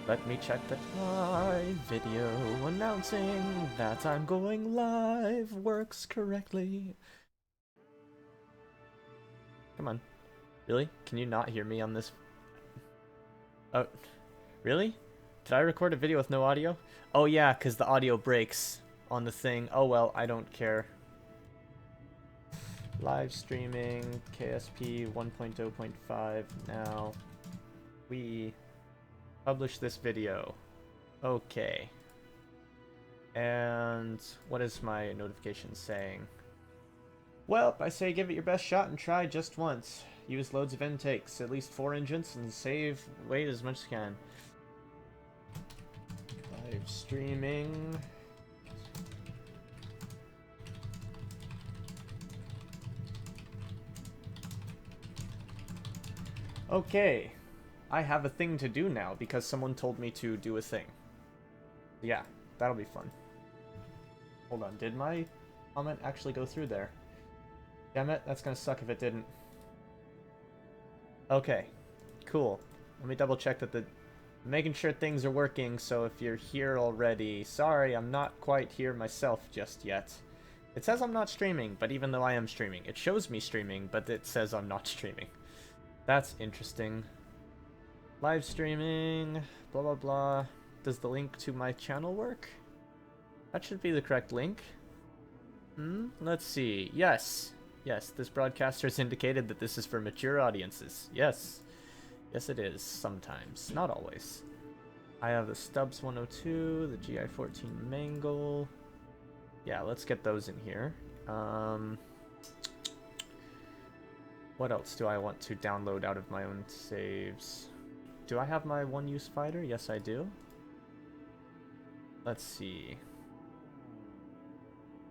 Let me check that my video announcing that I'm going live works correctly. Come on. Really? Can you not hear me on this? Oh, really? Did I record a video with no audio? Oh yeah, because the audio breaks on the thing. Oh well, I don't care. Live streaming, KSP 1.0.5 now. We publish this video. Okay. And what is my notification saying? Well, I say give it your best shot and try just once. Use loads of intakes, at least 4 engines, and save weight as much as you can. Live streaming. Okay. I have a thing to do now because someone told me to do a thing. Yeah, that'll be fun. Hold on, did my comment actually go through there? Damn it, that's gonna suck if it didn't. Okay, cool. Let me double check that making sure things are working, so if you're here already, sorry, I'm not quite here myself just yet. It says I'm not streaming, but even though I am streaming, it shows me streaming, but it says I'm not streaming. That's interesting. Live streaming, blah blah blah. Does the link to my channel work? That should be the correct link. Let's see. Yes. Yes, this broadcaster has indicated that this is for mature audiences. Yes. Yes, it is. Sometimes. Not always. I have the Stubbs 102, the GI14 Mangle. Yeah, let's get those in here. What else do I want to download out of my own saves? Do I have my one-use fighter? Yes, I do. Let's see.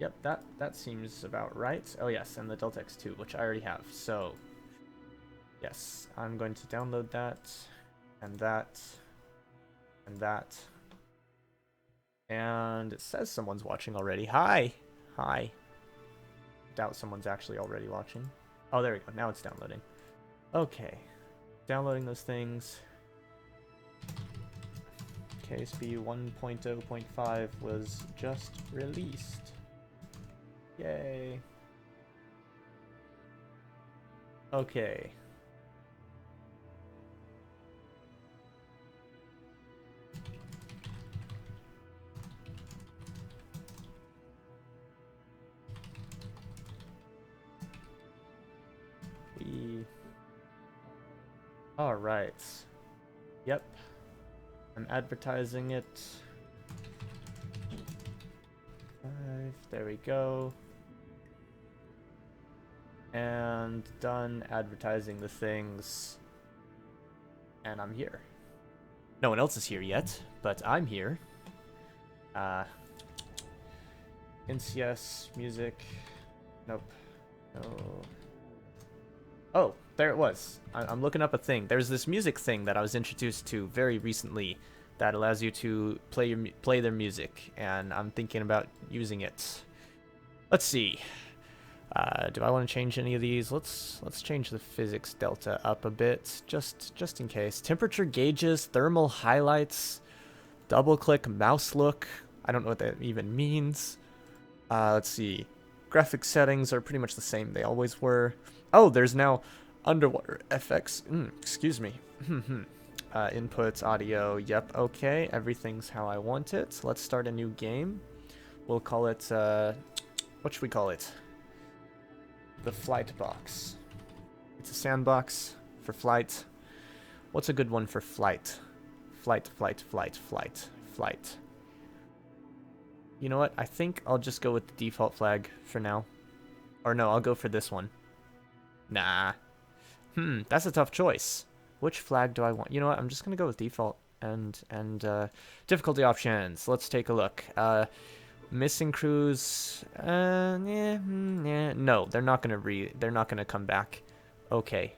Yep, that seems about right. Oh yes, and the Delta X2, which I already have. So, yes, I'm going to download that, and that, and that. And it says someone's watching already. Hi! Hi. Doubt someone's actually already watching. Oh, there we go. Now it's downloading. Okay. Downloading those things. KSP 1.0.5 was just released. Yay. Okay. Alright. Yep. I'm advertising it. There we go. And done advertising the things. And I'm here. No one else is here yet, but I'm here. NCS, music. Nope. No. Oh, there it was. I'm looking up a thing. There's this music thing that I was introduced to very recently that allows you to play their music, and I'm thinking about using it. Let's see. Do I want to change any of these? Let's change the physics delta up a bit, just in case. Temperature gauges, thermal highlights, double click mouse look. I don't know what that even means. Let's see. Graphic settings are pretty much the same. They always were. Oh, there's now underwater FX. Excuse me. Inputs, audio. Yep, okay. Everything's how I want it. Let's start a new game. We'll call it, what should we call it? The Flight Box. It's a sandbox for flight. What's a good one for flight? Flight. You know what? I think I'll just go with the default flag for now. Or no, I'll go for this one. Nah. That's a tough choice. Which flag do I want? You know what? I'm just gonna go with default and difficulty options. Let's take a look. Missing crews. No, they're not gonna come back. Okay.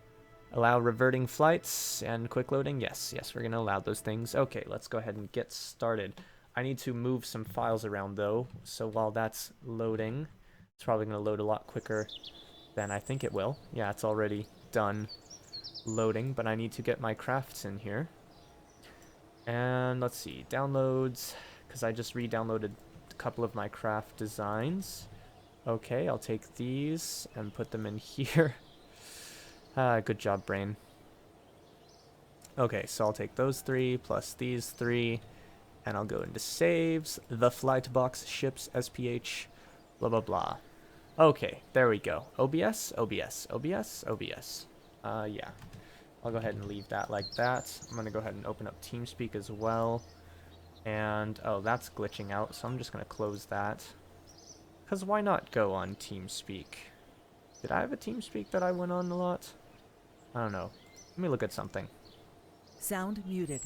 Allow reverting flights and quick loading. Yes, we're gonna allow those things. Okay, let's go ahead and get started. I need to move some files around though, so while that's loading, it's probably gonna load a lot quicker than I think it will. Yeah, it's already done loading, but I need to get my crafts in here. And let's see, downloads, because I just re-downloaded a couple of my craft designs. Okay, I'll take these and put them in here. Good job, brain. Okay, so I'll take those 3 plus these 3, and I'll go into saves, the flight box ships SPH, blah blah blah. Okay, there we go. OBS, OBS, OBS, OBS. Yeah. I'll go ahead and leave that like that. I'm gonna go ahead and open up TeamSpeak as well. And, oh, that's glitching out, so I'm just gonna close that. Because why not go on TeamSpeak? Did I have a TeamSpeak that I went on a lot? I don't know. Let me look at something. Sound muted.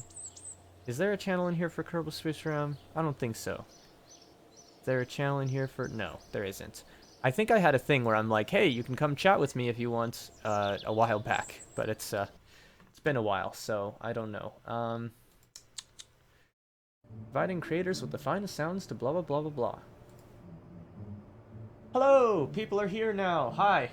Is there a channel in here for Kerbal Space Program? I don't think so. Is there a channel in here for... No, there isn't. I think I had a thing where I'm like, hey, you can come chat with me if you want, a while back. But it's been a while, so I don't know. Providing creators with the finest sounds to blah blah blah blah blah. Hello! People are here now. Hi.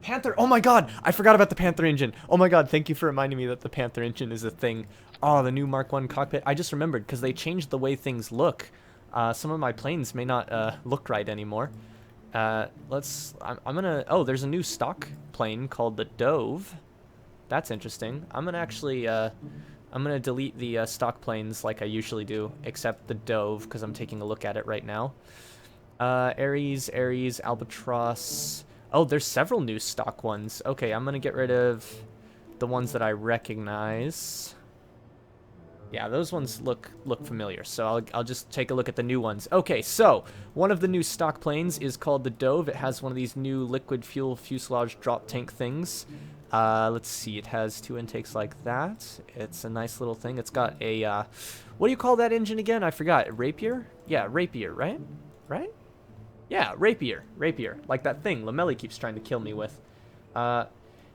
Panther! Oh my god! I forgot about the Panther engine. Oh my god, thank you for reminding me that the Panther engine is a thing. Oh, the new Mark 1 cockpit. I just remembered, because they changed the way things look. Some of my planes may not look right anymore. I'm gonna... Oh, there's a new stock plane called the Dove. That's interesting. I'm gonna actually... I'm gonna delete the stock planes like I usually do, except the Dove, because I'm taking a look at it right now. Ares, Albatross... Oh, there's several new stock ones. Okay, I'm gonna get rid of the ones that I recognize. Yeah, those ones look familiar, so I'll just take a look at the new ones. Okay, so one of the new stock planes is called the Dove. It has one of these new liquid fuel fuselage drop tank things. Let's see, it has 2 intakes like that. It's a nice little thing. It's got a, what do you call that engine again? I forgot. Rapier? Yeah, Rapier, right? Right? Yeah, Rapier. Like that thing Lamelli keeps trying to kill me with.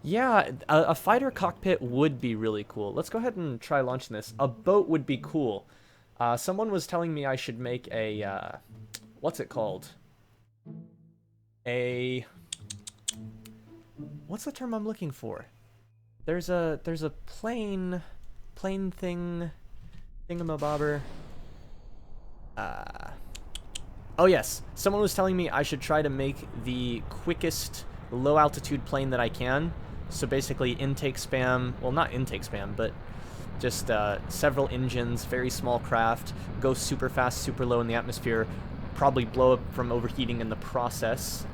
Yeah, a fighter cockpit would be really cool. Let's go ahead and try launching this. A boat would be cool. Someone was telling me I should make a, what's it called? What's the term I'm looking for? There's a plane thingamabobber. Oh yes, someone was telling me I should try to make the quickest low altitude plane that I can. So basically intake spam, well not intake spam, but just several engines, very small craft, go super fast, super low in the atmosphere, probably blow up from overheating in the process.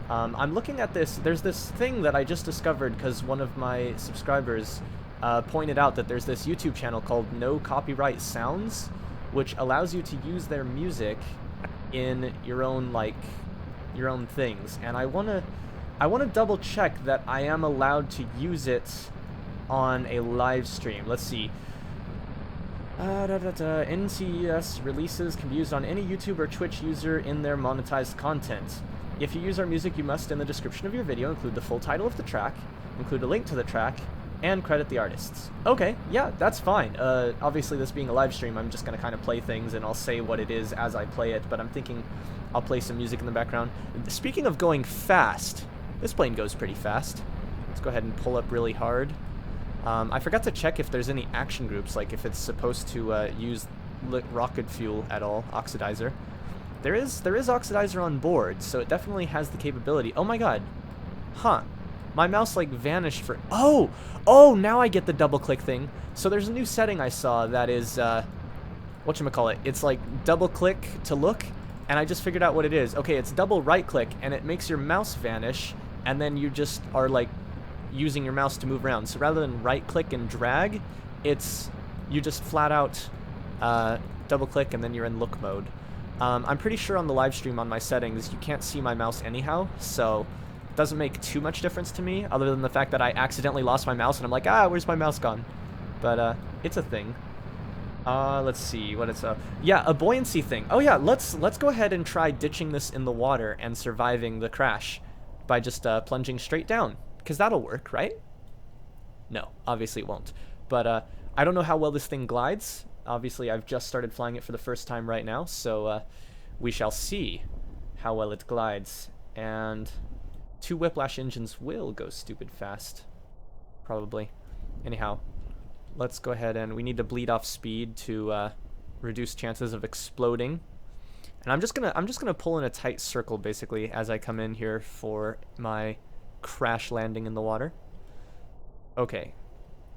I'm looking at this, there's this thing that I just discovered because one of my subscribers pointed out that there's this YouTube channel called No Copyright Sounds, which allows you to use their music in your own things, and I wanna double check that I am allowed to use it on a live stream. Let's see. NCS releases can be used on any YouTube or Twitch user in their monetized content. If you use our music, you must, in the description of your video, include the full title of the track, include a link to the track, and credit the artists. Okay, yeah, that's fine. Obviously, this being a live stream, I'm just going to kind of play things, and I'll say what it is as I play it, but I'm thinking I'll play some music in the background. Speaking of going fast, this plane goes pretty fast. Let's go ahead and pull up really hard. I forgot to check if there's any action groups, like if it's supposed to use rocket fuel at all, oxidizer. There is oxidizer on board, so it definitely has the capability. Oh my god. Huh. My mouse like vanished for... Oh, now I get the double click thing. So there's a new setting I saw that is, whatchamacallit, it's like double click to look, and I just figured out what it is. Okay, it's double right click, and it makes your mouse vanish, and then you just are like using your mouse to move around. So rather than right click and drag, it's, you just flat out double click and then you're in look mode. I'm pretty sure on the live stream on my settings, you can't see my mouse anyhow, so doesn't make too much difference to me, other than the fact that I accidentally lost my mouse and I'm like, where's my mouse gone? But it's a thing. Let's see what it's yeah, a buoyancy thing. Oh yeah, let's go ahead and try ditching this in the water and surviving the crash by just plunging straight down, because that'll work, right? No, obviously it won't. But I don't know how well this thing glides. Obviously I've just started flying it for the first time right now, so we shall see how well it glides. And 2 Whiplash engines will go stupid fast, probably. Anyhow, let's go ahead and we need to bleed off speed to reduce chances of exploding. And I'm just gonna pull in a tight circle basically as I come in here for my crash landing in the water. Okay,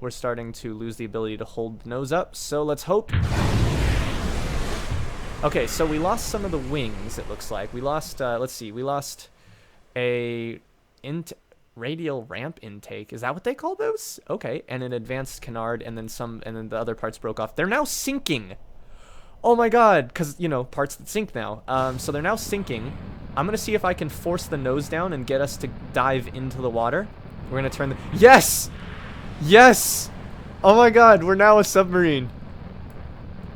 we're starting to lose the ability to hold the nose up, so let's hope. Okay, so we lost some of the wings, it looks like. We lost, let's see, we lost a radial ramp intake. Is that what they call those? Okay, and an advanced canard, and then the other parts broke off. They're now sinking. Oh my god, because, you know, parts that sink now. So they're now sinking. I'm going to see if I can force the nose down and get us to dive into the water. We're going to turn the... Yes! Yes! Oh my god, we're now a submarine.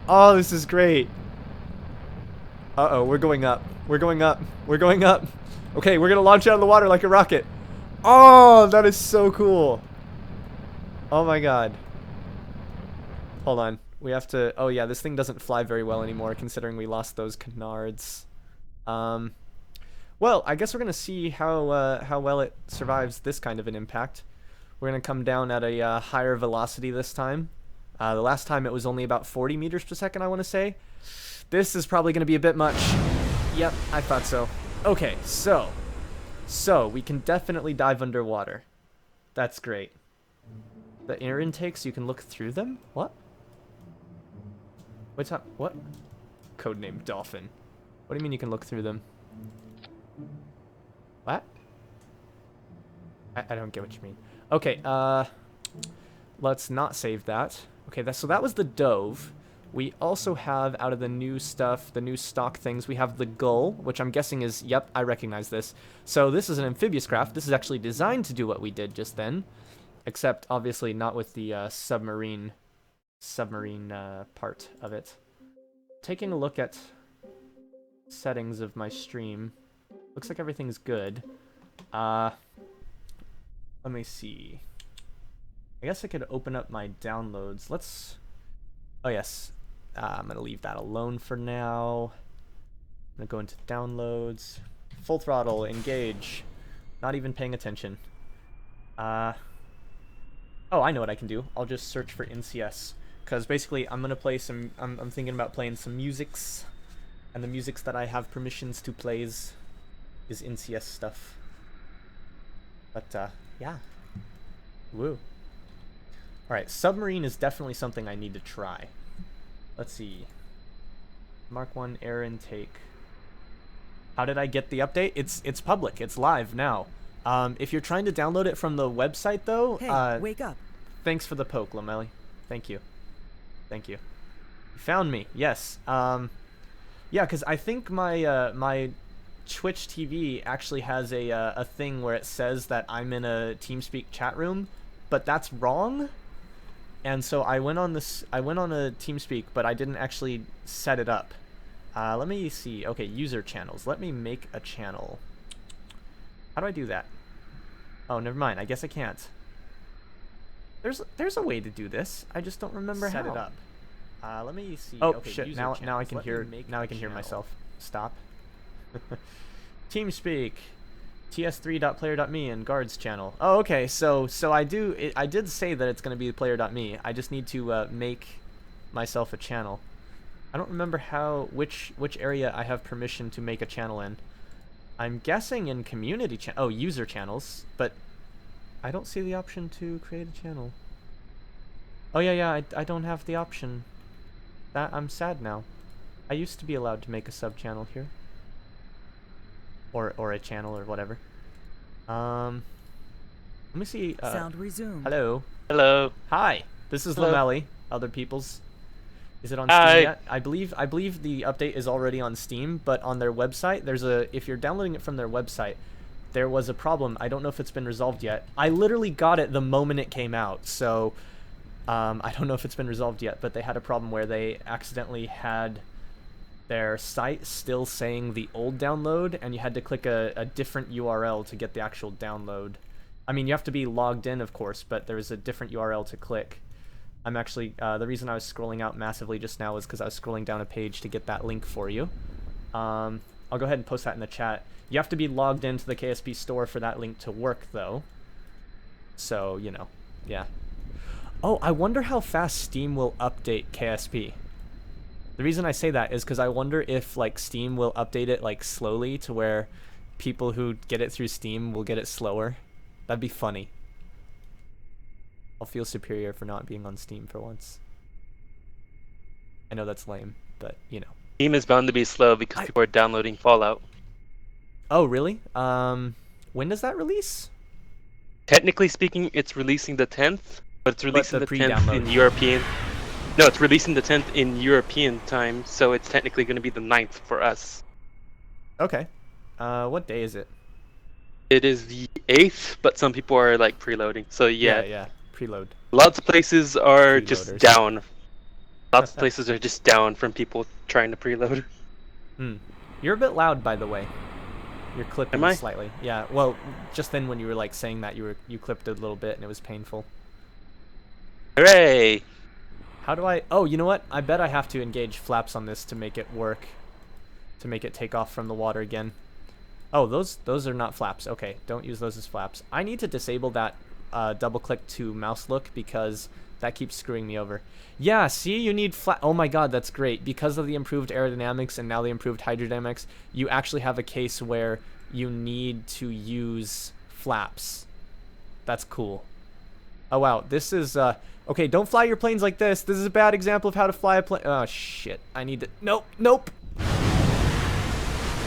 Oh, this is great. Uh-oh, we're going up. We're going up. We're going up. Okay, we're going to launch out of the water like a rocket. Oh, that is so cool. Oh my god. Hold on. We have to... Oh, yeah, this thing doesn't fly very well anymore, considering we lost those canards. Well, I guess we're going to see how well it survives this kind of an impact. We're going to come down at a higher velocity this time. The last time it was only about 40 meters per second, I want to say. This is probably going to be a bit much. Yep, I thought so. Okay, so we can definitely dive underwater. That's great. The air intakes, you can look through them? What? What's up? What? Codename Dolphin. What do you mean you can look through them? What? I don't get what you mean. Okay, let's not save that. Okay, so that was the dove. We also have, out of the new stuff, the new stock things, we have the gull, which I'm guessing is, yep, I recognize this. So this is an amphibious craft. This is actually designed to do what we did just then, except obviously not with the submarine part of it. Taking a look at settings of my stream, looks like everything's good. Let me see. I guess I could open up my downloads. Let's... Oh, yes. I'm going to leave that alone for now. I'm going to go into downloads. Full throttle, engage. Not even paying attention. Oh, I know what I can do. I'll just search for NCS. Because basically, I'm going to play some... I'm thinking about playing some musics. And the musics that I have permissions to plays is NCS stuff. But, yeah. Woo. Alright, submarine is definitely something I need to try. Let's see. Mark 1 air intake. How did I get the update? It's public. It's live now. If you're trying to download it from the website, though... Hey, wake up. Thanks for the poke, Lamelli. Thank you. Thank you. You found me. Yes. Yeah, because I think my my Twitch TV actually has a thing where it says that I'm in a TeamSpeak chat room, but that's wrong. And so I went on a TeamSpeak, but I didn't actually set it up. Let me see. Okay, user channels. Let me make a channel. How do I do that? Oh, never mind. I guess I can't. There's a way to do this. I just don't remember how. Set it up. Let me see. Oh, okay, shit. Now I can hear myself. Stop. TeamSpeak. ts3.player.me and guards channel. Oh, okay. So I did say that it's going to be player.me. I just need to make myself a channel. I don't remember which area I have permission to make a channel in. I'm guessing in community user channels, but I don't see the option to create a channel. Oh yeah, I don't have the option. I'm sad now. I used to be allowed to make a sub channel here. Or a channel or whatever. Let me see. Sound resumed. Hello. Hello. Hi. This is Hello. Lamelli. Other people's. Is it on Hi. Steam yet? I believe the update is already on Steam, but on their website, if you're downloading it from their website, there was a problem. I don't know if it's been resolved yet. I literally got it the moment it came out, so I don't know if it's been resolved yet, but they had a problem where they accidentally had their site still saying the old download, and you had to click a different URL to get the actual download. I mean, you have to be logged in, of course, but there was a different URL to click. I'm actually, the reason I was scrolling out massively just now is because I was scrolling down a page to get that link for you. I'll go ahead and post that in the chat. You have to be logged into the KSP store for that link to work, though. So, you know, yeah. Oh, I wonder how fast Steam will update KSP. The reason I say that is because I wonder if like Steam will update it like slowly to where people who get it through Steam will get it slower. That'd be funny. I'll feel superior for not being on Steam for once. I know that's lame, but you know. Steam is bound to be slow because people are downloading Fallout. Oh, really? When does that release? Technically speaking, it's releasing the 10th, but it's releasing the the 10th in pre-download. European. No, it's releasing the 10th in European time, so it's technically going to be the 9th for us. Okay. What day is it? It is the 8th, but some people are like preloading. So Yeah. Preload. lots of places are just Freeloaders. down. Lots of places are just down from people trying to preload. You're a bit loud, by the way. You're clipping Am I? slightly. Yeah. Well, just then when you were like saying that, you clipped a little bit and it was painful. Hooray! How do I? Oh, you know what? I bet I have to engage flaps on this to make it work. To make it take off from the water again. Oh, those are not flaps. Okay, don't use those as flaps. I need to disable that double click to mouse look because that keeps screwing me over. Yeah, see, you need flat. Oh my god, that's great. Because of the improved aerodynamics and now the improved hydrodynamics, you actually have a case where you need to use flaps. That's cool. Oh wow, this is okay, don't fly your planes like this. This is a bad example of how to fly a plane. Oh shit. I need to Nope.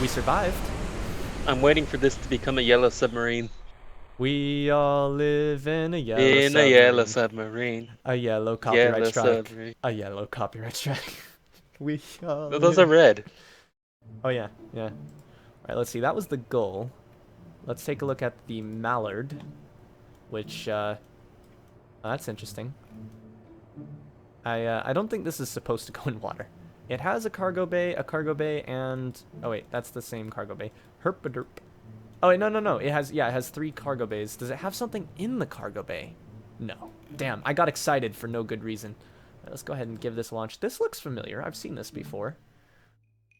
We survived. I'm waiting for this to become a yellow submarine. We all live in a yellow Yellow submarine. A yellow copyright Yellow strike. submarine. A yellow copyright strike. We all No, those are red. Oh yeah. All right, let's see. That was the goal. Let's take a look at the mallard, which oh, that's interesting. I don't think this is supposed to go in water. It has a cargo bay, and oh wait, that's the same cargo bay. Herpaderp. Oh wait, no. It has 3 cargo bays. Does it have something in the cargo bay? No. Damn, I got excited for no good reason. Right, let's go ahead and give this a launch. This looks familiar. I've seen this before.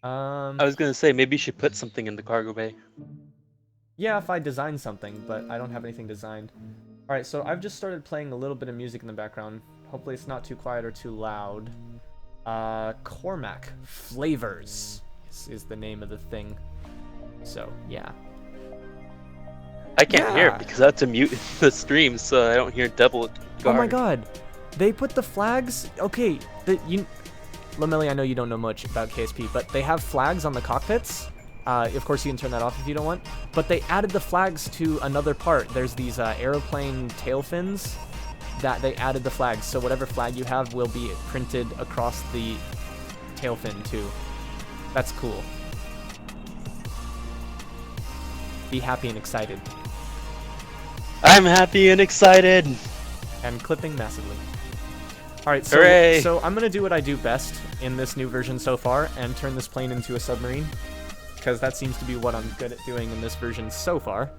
I was gonna say maybe you should put something in the cargo bay. Yeah, if I design something, but I don't have anything designed. All right, so I've just started playing a little bit of music in the background. Hopefully it's not too quiet or too loud. Cormac Flavors is the name of the thing. So, yeah. I can't hear it because I have to mute the stream so I don't hear double guard. Oh my god. They put the flags. Okay, Lamelli, I know you don't know much about KSP, but they have flags on the cockpits. Of course, you can turn that off if you don't want. But they added the flags to another part. There's these aeroplane tail fins that they added the flags. So whatever flag you have will be printed across the tail fin too. That's cool. Be happy and excited. I'm happy and excited. And clipping massively. Alright, Hooray! so I'm gonna do what I do best in this new version so far and turn this plane into a submarine. Because that seems to be what I'm good at doing in this version so far.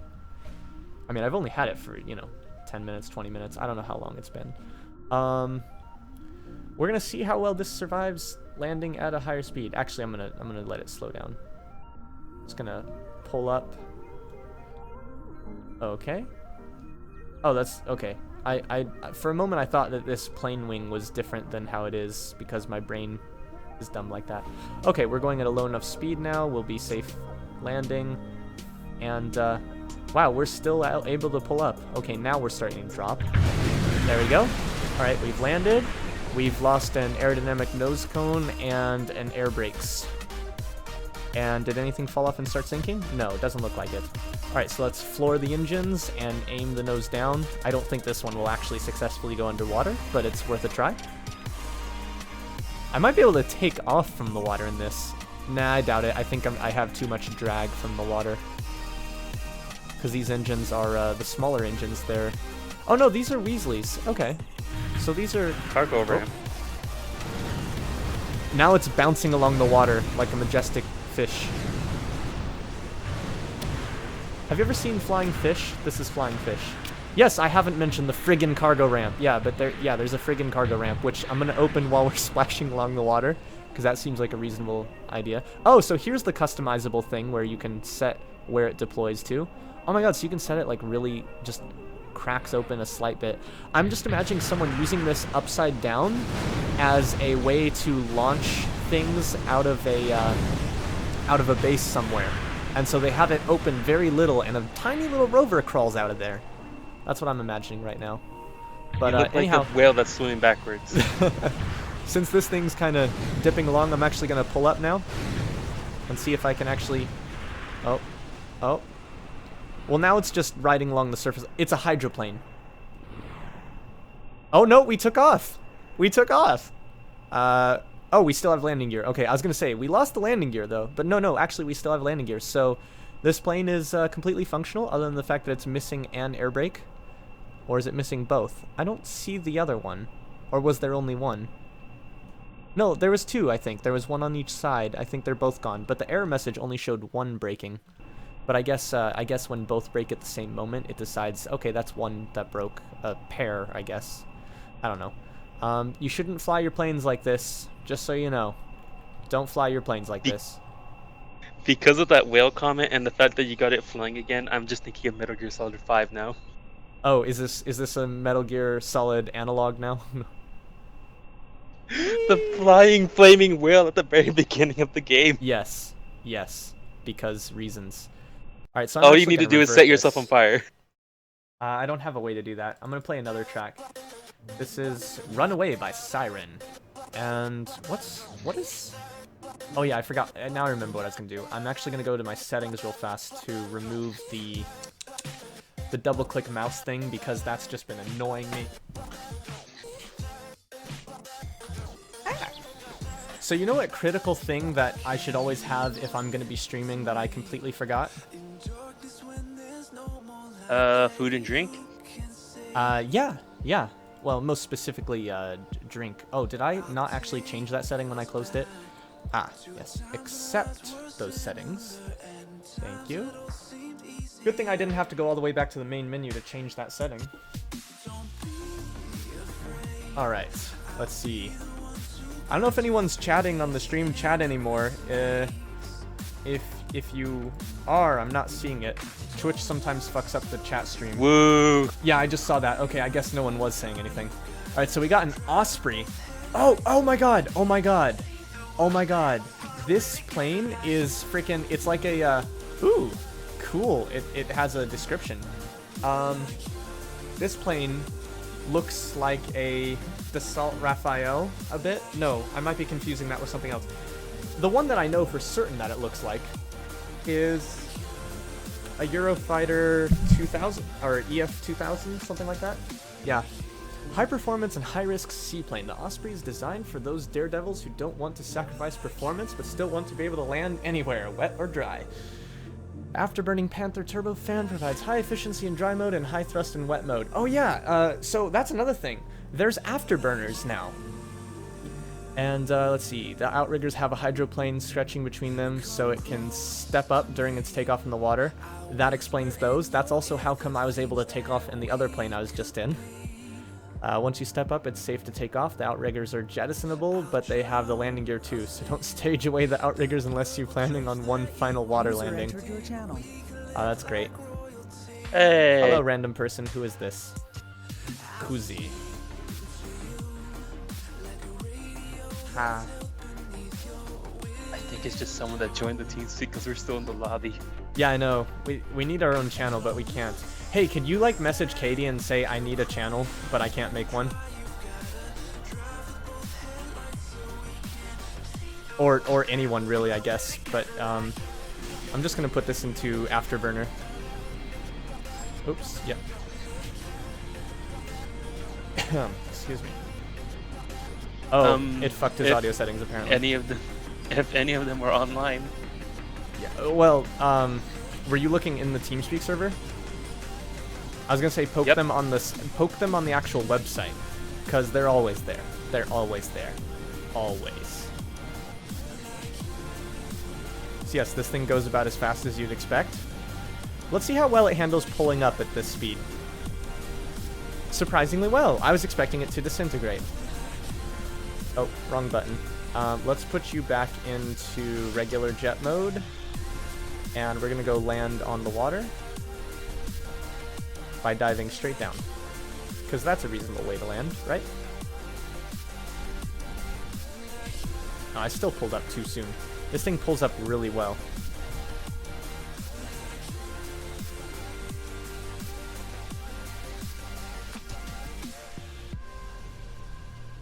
I mean, I've only had it for, 10 minutes, 20 minutes. I don't know how long it's been. We're gonna see how well this survives landing at a higher speed. Actually, I'm gonna let it slow down. Just gonna pull up. Okay. Oh, that's okay. I for a moment I thought that this plane wing was different than how it is because my brain is dumb like that. Okay, we're going at a low enough speed now. We'll be safe landing. And wow, we're still able to pull up. Okay, now we're starting to drop. There we go. All right, we've landed. We've lost an aerodynamic nose cone and an air brakes. And did anything fall off and start sinking? No, it doesn't look like it. All right, so let's floor the engines and aim the nose down. I don't think this one will actually successfully go underwater, but it's worth a try. I might be able to take off from the water in this. Nah, I doubt it. I think I have too much drag from the water. Because these engines are the smaller engines. They're... Oh no, these are Weasleys. Okay. So these are... Cargo ramp. Now it's bouncing along the water like a majestic fish. Have you ever seen flying fish? This is flying fish. Yes, I haven't mentioned the friggin' cargo ramp. Yeah, but there's a friggin' cargo ramp, which I'm gonna open while we're splashing along the water, because that seems like a reasonable idea. Oh, so here's the customizable thing where you can set where it deploys to. Oh my god, so you can set it like really just cracks open a slight bit. I'm just imagining someone using this upside down as a way to launch things out of a base somewhere. And so they have it open very little, and a tiny little rover crawls out of there. That's what I'm imagining right now. But you look anyhow, like a whale that's swimming backwards. since this thing's kind of dipping along, I'm actually going to pull up now and see if I can actually... Oh. Well, now it's just riding along the surface. It's a hydroplane. Oh, no, we took off. Oh, we still have landing gear. Okay, I was going to say, we lost the landing gear, though. But no, actually, we still have landing gear. So this plane is completely functional, other than the fact that it's missing an air brake. Or is it missing both? I don't see the other one. Or was there only one? No, there was two, I think. There was one on each side. I think they're both gone. But the error message only showed one braking. But I guess when both break at the same moment, it decides, okay, that's one that broke. A pair, I guess. I don't know. You shouldn't fly your planes like this, just so you know. Don't fly your planes like this. Because of that whale comment and the fact that you got it flying again, I'm just thinking of Metal Gear Solid 5 now. Oh, is this a Metal Gear Solid analog now? The flying flaming whale at the very beginning of the game. Yes, because reasons. All right, so all you need to do is set yourself on fire. I don't have a way to do that. I'm gonna play another track. This is "Runaway" by Siren. And what is? Oh yeah, I forgot. Now I remember what I was gonna do. I'm actually gonna go to my settings real fast to remove the double-click mouse thing, because that's just been annoying me. So you know what critical thing that I should always have if I'm going to be streaming that I completely forgot? Food and drink? Yeah. Well, most specifically, drink. Oh, did I not actually change that setting when I closed it? Ah, yes. Accept those settings. Thank you. Good thing I didn't have to go all the way back to the main menu to change that setting. Alright, let's see. I don't know if anyone's chatting on the stream chat anymore. If you are, I'm not seeing it. Twitch sometimes fucks up the chat stream. Woo! Yeah, I just saw that. Okay, I guess no one was saying anything. Alright, so we got an Osprey. Oh my god! This plane is freaking... It's like a, ooh, cool. It has a description. This plane looks like a Dassault Raphael a bit. No, I might be confusing that with something else. The one that I know for certain that it looks like is a Eurofighter 2000 or EF 2000, something like that. Yeah. High performance and high risk seaplane. The Osprey is designed for those daredevils who don't want to sacrifice performance but still want to be able to land anywhere, wet or dry. Afterburning Panther Turbo fan provides high efficiency in dry mode and high thrust in wet mode. Oh yeah, so that's another thing. There's afterburners now. And let's see, the outriggers have a hydroplane stretching between them so it can step up during its takeoff in the water. That explains those. That's also how come I was able to take off in the other plane I was just in. Once you step up, it's safe to take off. The outriggers are jettisonable, but they have the landing gear too, so don't stage away the outriggers unless you're planning on one final water landing. That's great. Hey! Hello, random person. Who is this? Kuzi. Ha. I think it's just someone that joined the TeamSpeak because we're still in the lobby. Yeah, I know. We need our own channel, but we can't. Hey, can you like message Katie and say I need a channel, but I can't make one? Or anyone really, I guess. But I'm just gonna put this into Afterburner. Oops. Yep. Excuse me. Oh, it fucked his audio settings apparently. If any of them were online. Yeah. Well, were you looking in the TeamSpeak server? I was gonna say poke them on the actual website, because they're always there. They're always there, always. So yes, this thing goes about as fast as you'd expect. Let's see how well it handles pulling up at this speed. Surprisingly well. I was expecting it to disintegrate. Oh, wrong button. Let's put you back into regular jet mode, and we're gonna go land on the water. by diving straight down. Because that's a reasonable way to land, right? Oh, I still pulled up too soon. This thing pulls up really well.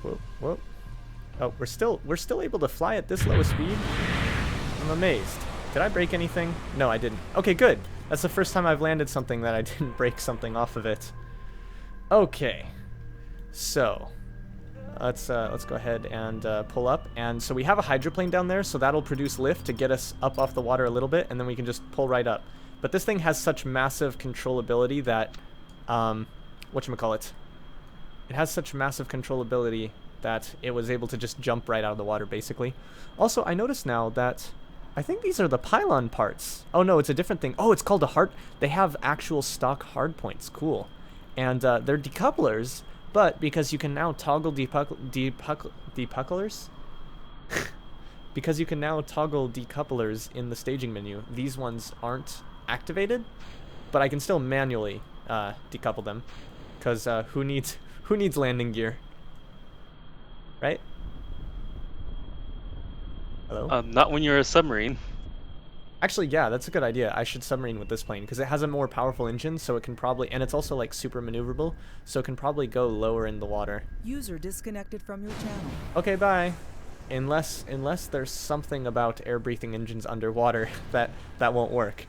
Whoa, whoa. Oh, we're still able to fly at this low a speed? I'm amazed. Did I break anything? No, I didn't. Okay, good. That's the first time I've landed something that I didn't break something off of it. Okay. So, let's go ahead and pull up. And so we have a hydroplane down there, so that'll produce lift to get us up off the water a little bit, and then we can just pull right up. But this thing has such massive controllability that, whatchamacallit? It has such massive controllability that it was able to just jump right out of the water, basically. Also, I notice now that I think these are the pylon parts. Oh, no, it's a different thing. Oh, it's called a hard... They have actual stock hard points. Cool. And they're decouplers, but because you can now toggle decouplers? Because you can now toggle decouplers in the staging menu, these ones aren't activated, but I can still manually decouple them. Because who needs landing gear? Right? Hello? Not when you're a submarine. Actually, yeah, that's a good idea. I should submarine with this plane because it has a more powerful engine, so it can probably, and it's also like super maneuverable, so it can probably go lower in the water. User disconnected from your channel. Okay, bye. Unless there's something about air-breathing engines underwater that won't work.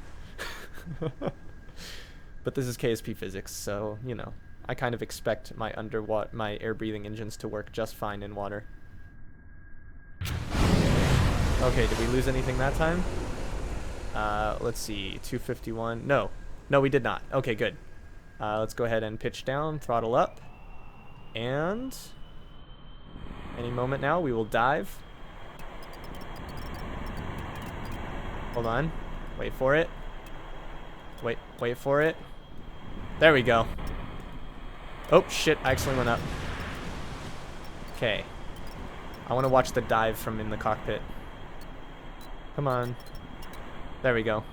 But this is KSP physics, so you know, I kind of expect my air-breathing engines to work just fine in water. Okay, did we lose anything that time? Let's see, 251. No, we did not. Okay, good. Let's go ahead and pitch down, throttle up, and any moment now we will dive. Hold on, wait for it. Wait for it. There we go. Oh shit! I actually went up. Okay. I want to watch the dive from in the cockpit. Come on. There we go.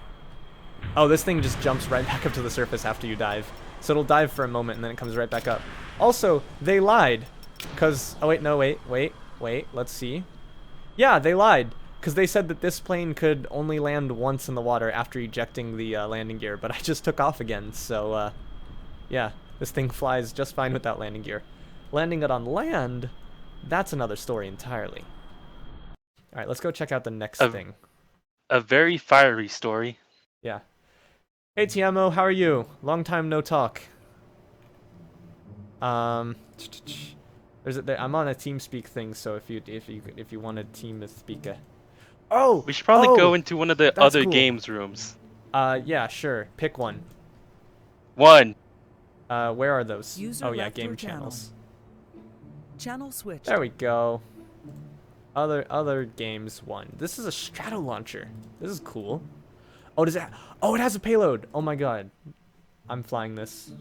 Oh, this thing just jumps right back up to the surface after you dive. So it'll dive for a moment and then it comes right back up. Also, they lied. Because, oh wait, no, wait. Let's see. Yeah, they lied. Because they said that this plane could only land once in the water after ejecting the landing gear. But I just took off again. So, yeah, this thing flies just fine without landing gear. Landing it on land, that's another story entirely. Alright, let's go check out the next thing. A very fiery story. Yeah. Hey Tiamo, how are you? Long time no talk. I'm on a TeamSpeak thing, so if you want a team speak. Oh, we should probably go into one of the other games rooms. Yeah, sure. Pick one. One. Where are those? User oh yeah, left game your channels. Channel switched. There we go. Other games one. This is a strato launcher. This is cool. Oh, does it? Oh, it has a payload. Oh my god, I'm flying this.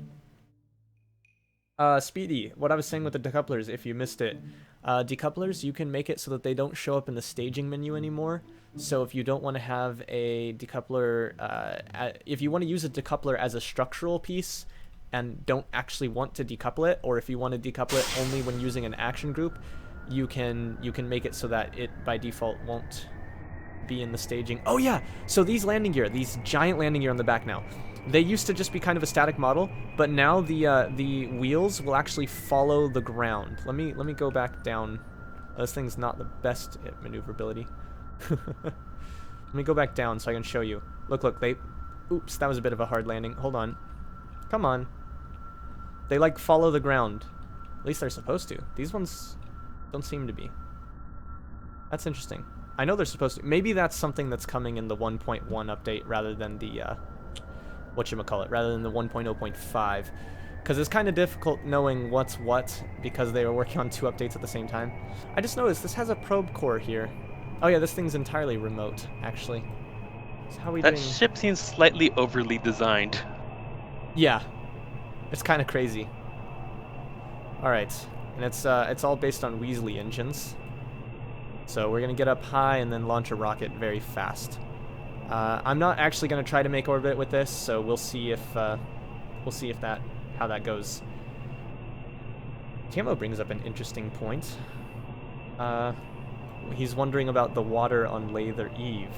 Speedy, what I was saying with the decouplers, if you missed it, decouplers, you can make it so that they don't show up in the staging menu anymore. So if you don't want to have a decoupler, if you want to use a decoupler as a structural piece and don't actually want to decouple it, or if you want to decouple it only when using an action group, you can make it so that it by default won't be in the staging. Oh yeah, so these landing gear, these giant landing gear on the back now, they used to just be kind of a static model, but now the wheels will actually follow the ground. Let me go back down. This thing's not the best at maneuverability. Let me go back down so I can show you. Look, oops, that was a bit of a hard landing. Hold on. Come on. They like follow the ground. At least they're supposed to. These ones don't seem to be. That's interesting. I know they're supposed to. Maybe that's something that's coming in the 1.1 update rather than the rather than the 1.0.5, because it's kind of difficult knowing what's what because they were working on 2 updates at the same time. I just noticed this has a probe core here. Oh yeah, this thing's entirely remote, actually. So how are we doing? That ship seems slightly overly designed. Yeah, it's kind of crazy. All right, and it's all based on Weasley engines. So we're gonna get up high and then launch a rocket very fast. I'm not actually gonna try to make orbit with this, so we'll see if we'll see if how that goes. Tiamo brings up an interesting point. He's wondering about the water on Lather Eve.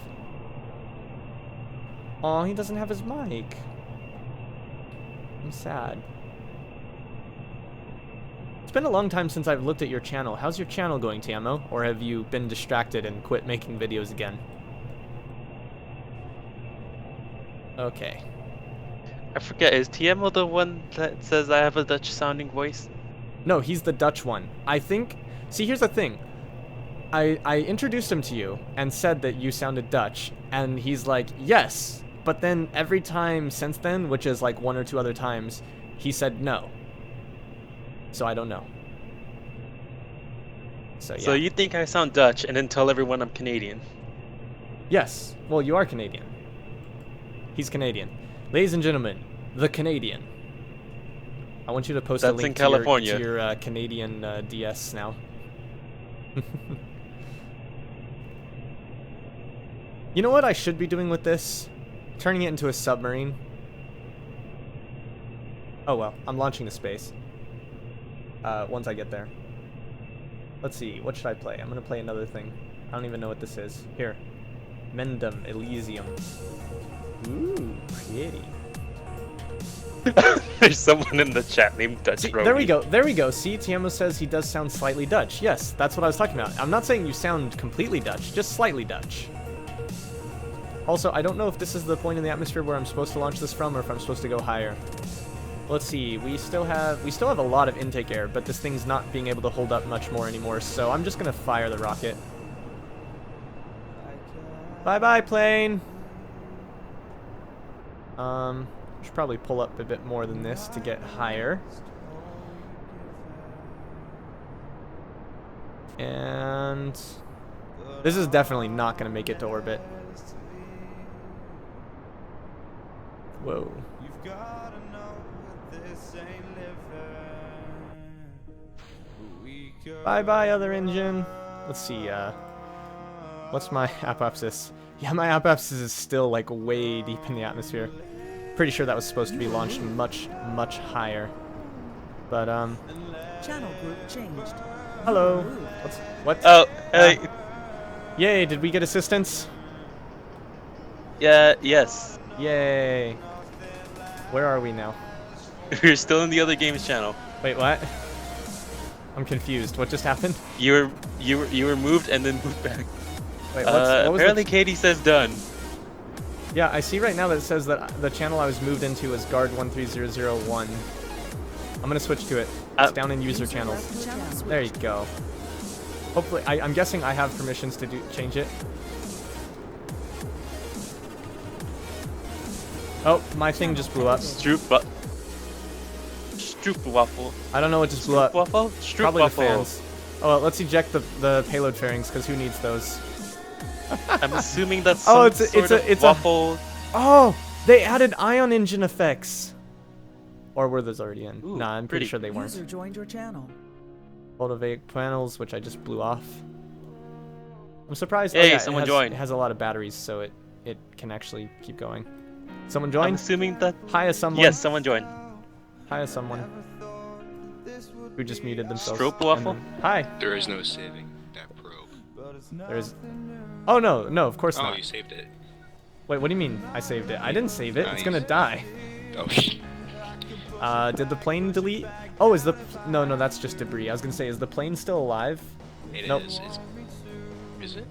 Aw, he doesn't have his mic. I'm sad. It's been a long time since I've looked at your channel. How's your channel going, Tiamo? Or have you been distracted and quit making videos again? Okay. I forget, is Tiamo the one that says I have a Dutch sounding voice? No, he's the Dutch one. I think... See, here's the thing. I introduced him to you and said that you sounded Dutch, and he's like, yes. But then every time since then, which is like 1 or 2 other times, he said no. So I don't know. So yeah. So you think I sound Dutch and then tell everyone I'm Canadian? Yes. Well, you are Canadian. He's Canadian. Ladies and gentlemen, the Canadian. I want you to post a That's link in California. to your Canadian DS now. You know what I should be doing with this? Turning it into a submarine. Oh well, I'm launching to space. Once I get there. Let's see, what should I play? I'm gonna play another thing. I don't even know what this is. Here. Mendum Elysium. Ooh, pretty. There's someone in the chat named Dutch See, Roadie. there we go. There we go. See, Tiamo says he does sound slightly Dutch. Yes, that's what I was talking about. I'm not saying you sound completely Dutch, just slightly Dutch. Also, I don't know if this is the point in the atmosphere where I'm supposed to launch this from, or if I'm supposed to go higher. Let's see. We still have a lot of intake air, but this thing's not being able to hold up much more anymore. So I'm just gonna fire the rocket. Bye bye, plane. Should probably pull up a bit more than this to get higher. And this is definitely not gonna make it to orbit. Whoa. Bye bye, other engine. Let's see, what's my apopsis? Yeah, my apopsis is still like way deep in the atmosphere. Pretty sure that was supposed to be launched much, much higher. But, Channel group changed. hello. What? Oh, hey. Yay, did we get assistance? Yeah, yes. Yay. Where are we now? You're still in the other games channel. Wait, what? I'm confused. What just happened? You were moved and then moved back. Wait, what was apparently Katie says done. Yeah, I see right now that it says that the channel I was moved into is guard 13001. I'm gonna switch to it. It's down in user channels. There you go. Hopefully, I'm guessing I have permissions to change it. Oh, my thing just blew up. Stroop waffle. I don't know what just blew up. Waffle? Stroop Probably the waffle. fans. Oh, well, let's eject the payload fairings, because who needs those? I'm assuming that's Oh, some it's a waffle. Oh, they added ion engine effects. Or were those already in? Ooh, Nah, I'm pretty sure they weren't. User joined your channel. Photovoltaic panels, which I just blew off. I'm surprised. Hey, oh, yeah, someone it joined. has a lot of batteries, so it can actually keep going. Someone I'm joined? assuming that. Hiya, someone. Yes, someone joined. Hiya, someone. Who just muted themselves. Stroop waffle? And then- Hi. There is no saving that probe. There's. Oh no, no, of course Oh, not. you saved it. Wait, what do you mean I saved it? I didn't save it. It's Nice. gonna die. Oh, Did the plane delete? Oh, is the no, that's just debris. I was gonna say, is the plane still alive? it Nope. is. Is it?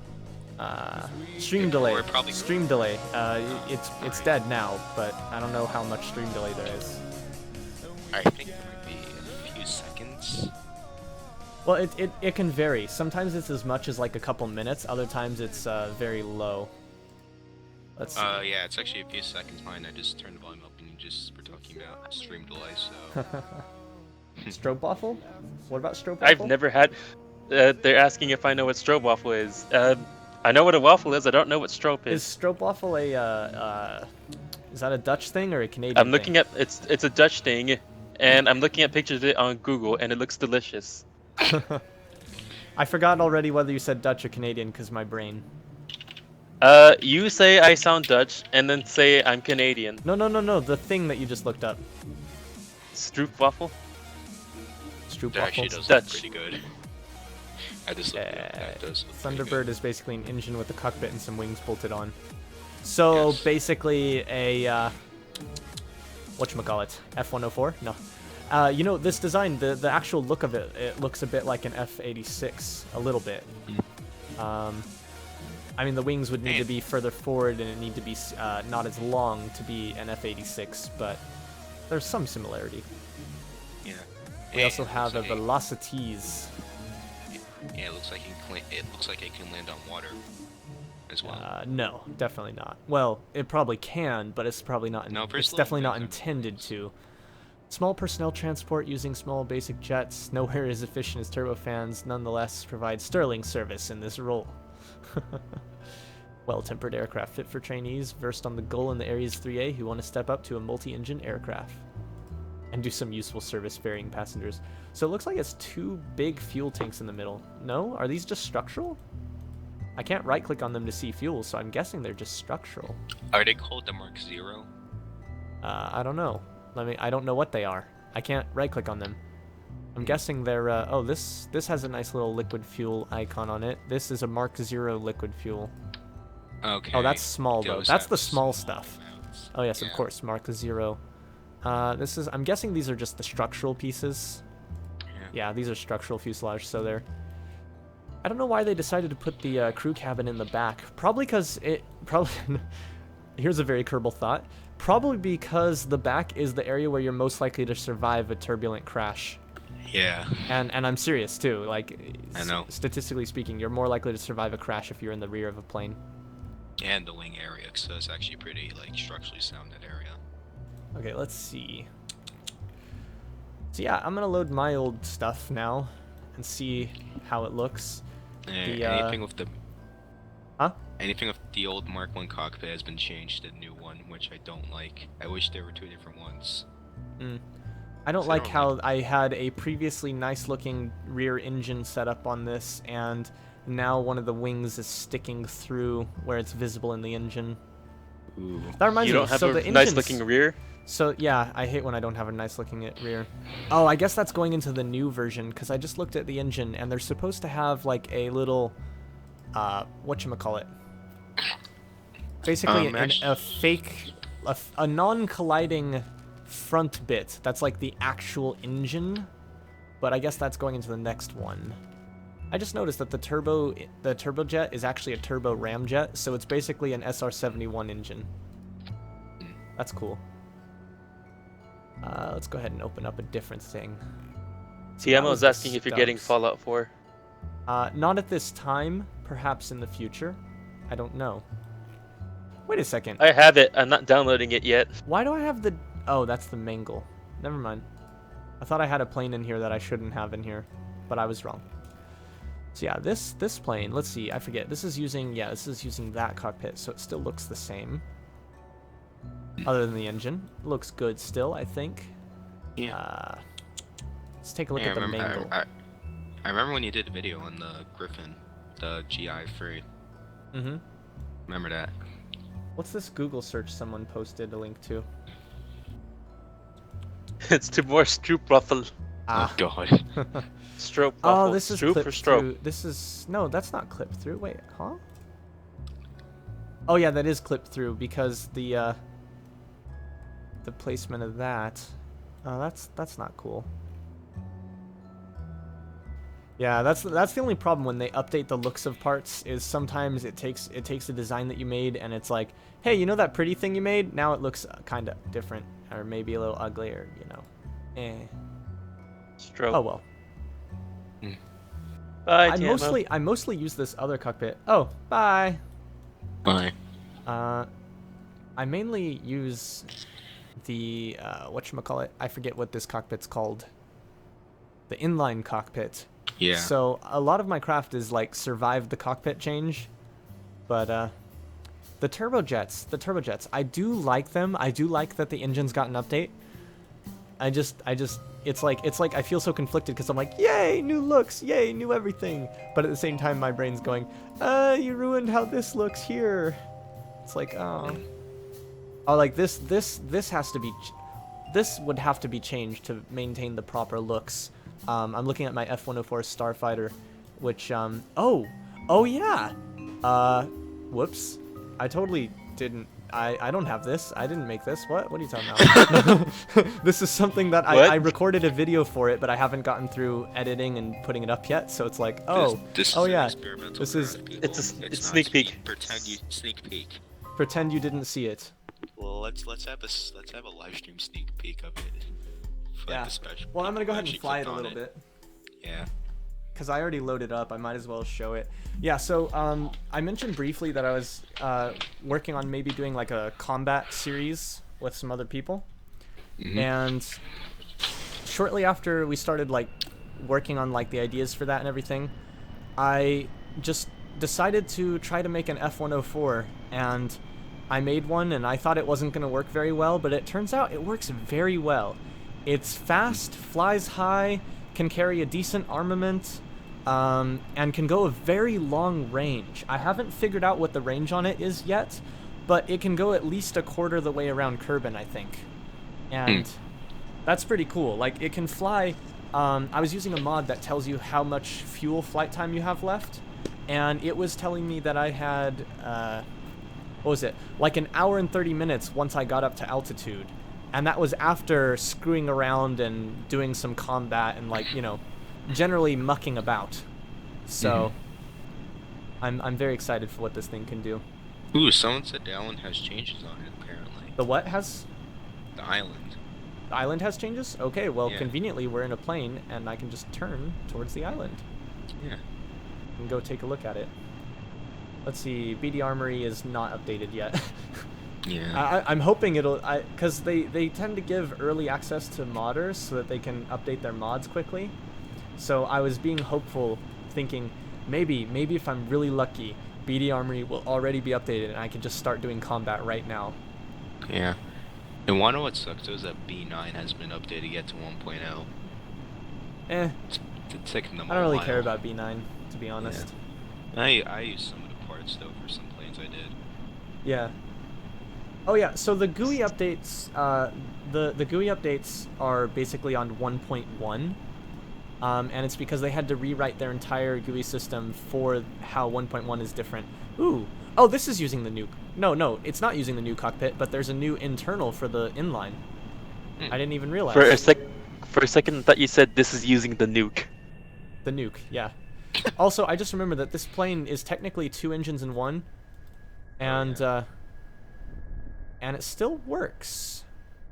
Stream delay. Or it probably- Stream delay. It's dead now, but I don't know how much stream delay there is. I think there might be a few seconds. Well, it can vary. Sometimes it's as much as like a couple minutes. Other times it's very low. Let's see. Yeah, it's actually a few seconds. Mine. I just turned the volume up and you just were talking about stream delay. So. Strobe waffle? What about strobe waffle? I've never had. They're asking if I know what strobe waffle is. I know what a waffle is. I don't know what strobe Is is. strobe waffle a is that a Dutch thing or a Canadian I'm thing? looking at it's a Dutch thing, and I'm looking at pictures of it on Google, and it looks delicious. I forgot already whether you said Dutch or Canadian because my brain. You say I sound Dutch, and then say I'm Canadian. No. The thing that you just looked up. Stroopwafel. Stroop That actually waffles. does look Dutch. pretty good. I just looked it up. That does look pretty Thunderbird good. is basically an engine with a cockpit and some wings bolted on. So Yes. basically a whatchamacallit, F-104? No. You know, this design, the actual look of it, it looks a bit like an F-86, a little bit. I mean, the wings would need to be further forward and it need to be not as long to be an F-86, but there's some similarity. Yeah. We And also it have a looks like Velocities. Yeah, it looks like it looks like it can land on water as well. No, definitely not. Well, it probably can, but it's probably not. No, It's personally, definitely not depends on intended to. Small personnel transport using small basic jets, nowhere as efficient as turbofans, nonetheless provide sterling service in this role. Well-tempered aircraft fit for trainees versed on the goal in the Ares 3A who want to step up to a multi-engine aircraft and do some useful service ferrying passengers. So it looks like it's two big fuel tanks in the middle. No? Are these just structural? I can't right-click on them to see fuel, so I'm guessing they're just structural. Are they called the Mark Zero? I don't know. I don't know what they are. I can't right-click on them. I'm guessing they're, oh, this has a nice little liquid fuel icon on it. This is a Mark Zero liquid fuel. Okay. Oh, that's small, though. Those That's have the small stuff. amounts. Oh, yes, of Yeah. course, Mark Zero. I'm guessing these are just the structural pieces. Yeah, these are structural fuselage, so they're... I don't know why they decided to put the crew cabin in the back. Probably because here's a very Kerbal thought. Probably because the back is the area where you're most likely to survive a turbulent crash. Yeah. And I'm serious, too. Like, I know. Statistically speaking, you're more likely to survive a crash if you're in the rear of a plane. And the wing area, so it's actually pretty like structurally sound, that area. Okay, let's see. So yeah, I'm gonna load my old stuff now and see how it looks. Anything with the Huh? Anything with the old Mark 1 cockpit has been changed to the new one, which I don't like. I wish there were two different ones. I don't So like I don't how I had a previously nice looking rear engine setup on this, and now one of the wings is sticking through where it's visible in the engine. Ooh. That reminds You me, don't have so a the nice engines- looking rear. So yeah, I hate when I don't have a nice looking rear. Oh, I guess that's going into the new version, because I just looked at the engine and they're supposed to have like a little, whatchamacallit. Basically a fake, a non-colliding front bit. That's like the actual engine, but I guess that's going into the next one. I just noticed that the turbojet is actually a turbo ramjet, so it's basically an SR-71 engine. That's cool. Let's go ahead and open up a different thing. So that TMO was is the asking if you're getting stubs. Fallout 4. Not at this time. Perhaps in the future. I don't know. Wait a second. I have it. I'm not downloading it yet. Why do I have the... Oh, that's the Mangle. Never mind. I thought I had a plane in here that I shouldn't have in here, but I was wrong. So yeah, this plane, let's see, I forget. This is using that cockpit, so it still looks the same. Other than the engine. It looks good still, I think. Yeah. Let's take a look Yeah, at the Mangle. I remember when you did a video on the Griffin, the GI3. Mm-hmm. Remember that? What's this Google search someone posted a link to? It's to more Stroopwafel. Ah. Oh god. Stroop. Oh, this is Stroop clip or Stroop? through. This is... No, that's not clipped through. Wait, huh? Oh yeah, that is clipped through because the placement of that. Oh, that's not cool. Yeah, that's the only problem when they update the looks of parts is sometimes it takes a design that you made and it's like, hey, you know that pretty thing you made? Now it looks kind of different or maybe a little uglier, you know. Stroop. Oh well. Bye, I TMO. mostly use this other cockpit. Oh, bye. Bye. I mainly use the whatchamacallit, I forget what this cockpit's called. The inline cockpit. Yeah. So a lot of my craft is like survive the cockpit change. But the turbojets, I do like them. I do like that the engine's got an update. I just it's like I feel so conflicted because I'm like, yay, new looks, yay, new everything. But at the same time my brain's going, you ruined how this looks here. It's like, oh, like this has to be this would have to be changed to maintain the proper looks. I'm looking at my F-104 Starfighter, which, oh yeah! Whoops. I totally didn't, I don't have this. I didn't make this. What are you talking about? This is something that I recorded a video for it, but I haven't gotten through editing and putting it up yet, so it's like, this oh is yeah, an experimental this is, craft, people. It's not sneak peek. Sneak peek. pretend you didn't see it. Well, let's have a live stream sneak peek of it. For Yeah. the special Well, I'm gonna go people ahead and actually fly it clicked a on little bit. Yeah. Because I already loaded up, I might as well show it. Yeah, so I mentioned briefly that I was working on maybe doing like a combat series with some other people. And shortly after we started like working on like the ideas for that and everything, I just decided to try to make an F-104, and I made one, and I thought it wasn't going to work very well, but it turns out it works very well. It's fast, flies high, can carry a decent armament, and can go a very long range. I haven't figured out what the range on it is yet, but it can go at least a quarter the way around Kerbin, I think. And that's pretty cool. Like, it can fly. I was using a mod that tells you how much fuel flight time you have left, and it was telling me that I had, what was it? Like an hour and 30 minutes once I got up to altitude. And that was after screwing around and doing some combat and, like, you know, generally mucking about. So, I'm very excited for what this thing can do. Ooh, someone said the island has changes on it, apparently. The what has? The island. The island has changes? Okay, well, Yeah. conveniently, we're in a plane, and I can just turn towards the island Yeah. and go take a look at it. Let's see, BD Armory is not updated yet. Yeah. I'm hoping it'll, because they tend to give early access to modders so that they can update their mods quickly. So I was being hopeful, thinking maybe if I'm really lucky, BD Armory will already be updated and I can just start doing combat right now. Yeah. And wanna know what sucks though is that B9 has been updated yet to 1.0. Eh, It's taking them I don't a really while. care about B9, to be honest. I used some of the parts though for some planes I did. Yeah. Oh yeah, so the GUI updates, the GUI updates are basically on 1.1, and it's because they had to rewrite their entire GUI system for how 1.1 is different. Ooh, oh, this is using the new, no, it's not using the new cockpit, but there's a new internal for the inline. I didn't even realize. For a second, I thought you said this is using the nuke. The nuke, yeah. Also, I just remember that this plane is technically 2 engines in one, and and it still works,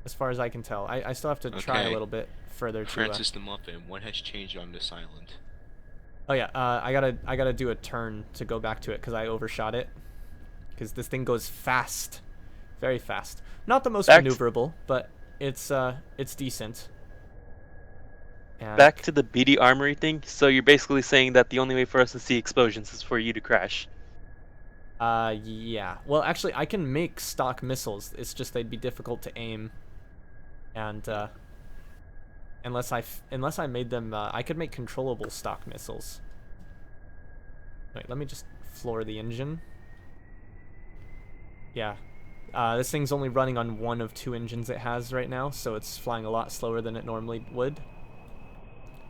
as far as I can tell. I still have to try a Okay. little bit further to. Francis the Muffin, what has changed on this island? Oh yeah, I gotta do a turn to go back to it because I overshot it. Because this thing goes fast, very fast. Not the most maneuverable, but it's decent. And Back to the BD Armory thing. So you're basically saying that the only way for us to see explosions is for you to crash. yeah. Well, actually, I can make stock missiles. It's just they'd be difficult to aim, and unless I made them, I could make controllable stock missiles. Wait, let me just floor the engine. Yeah. This thing's only running on 1 of 2 engines it has right now, so it's flying a lot slower than it normally would.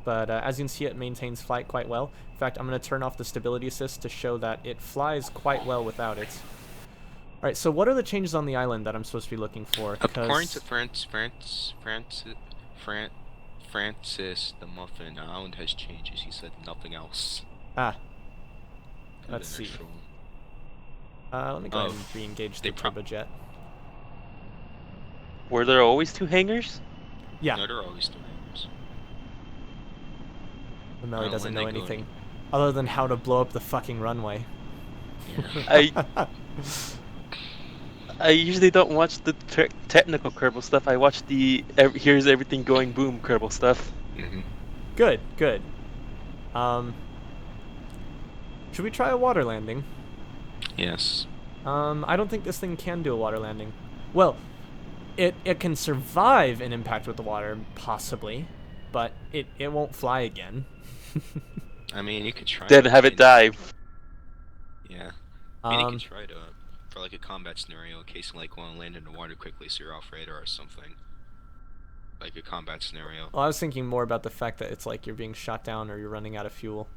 But as you can see, it maintains flight quite well. In fact, I'm going to turn off the stability assist to show that it flies quite well without it. Alright, so what are the changes on the island that I'm supposed to be looking for? According to Francis the Muffin, the island has changes. He said nothing else. Ah, Other let's than see. actual- Let me go ahead and re-engage the turbojet. Were there always 2 hangars? Yeah. No, there are always 2 hangars. Melly doesn't know when they go anything other than how to blow up the fucking runway. Yeah. I usually don't watch the technical Kerbal stuff. I watch the here's everything going boom Kerbal stuff. Good. Should we try a water landing? Yes. I don't think this thing can do a water landing. Well, it can survive an impact with the water, possibly, but it won't fly again. I mean, you could try. Then have it dive. Yeah. I mean, you could try to, for like a combat scenario, in case you like want to land in the water quickly so you're off radar or something. like a combat scenario. Well, I was thinking more about the fact that it's like you're being shot down or you're running out of fuel.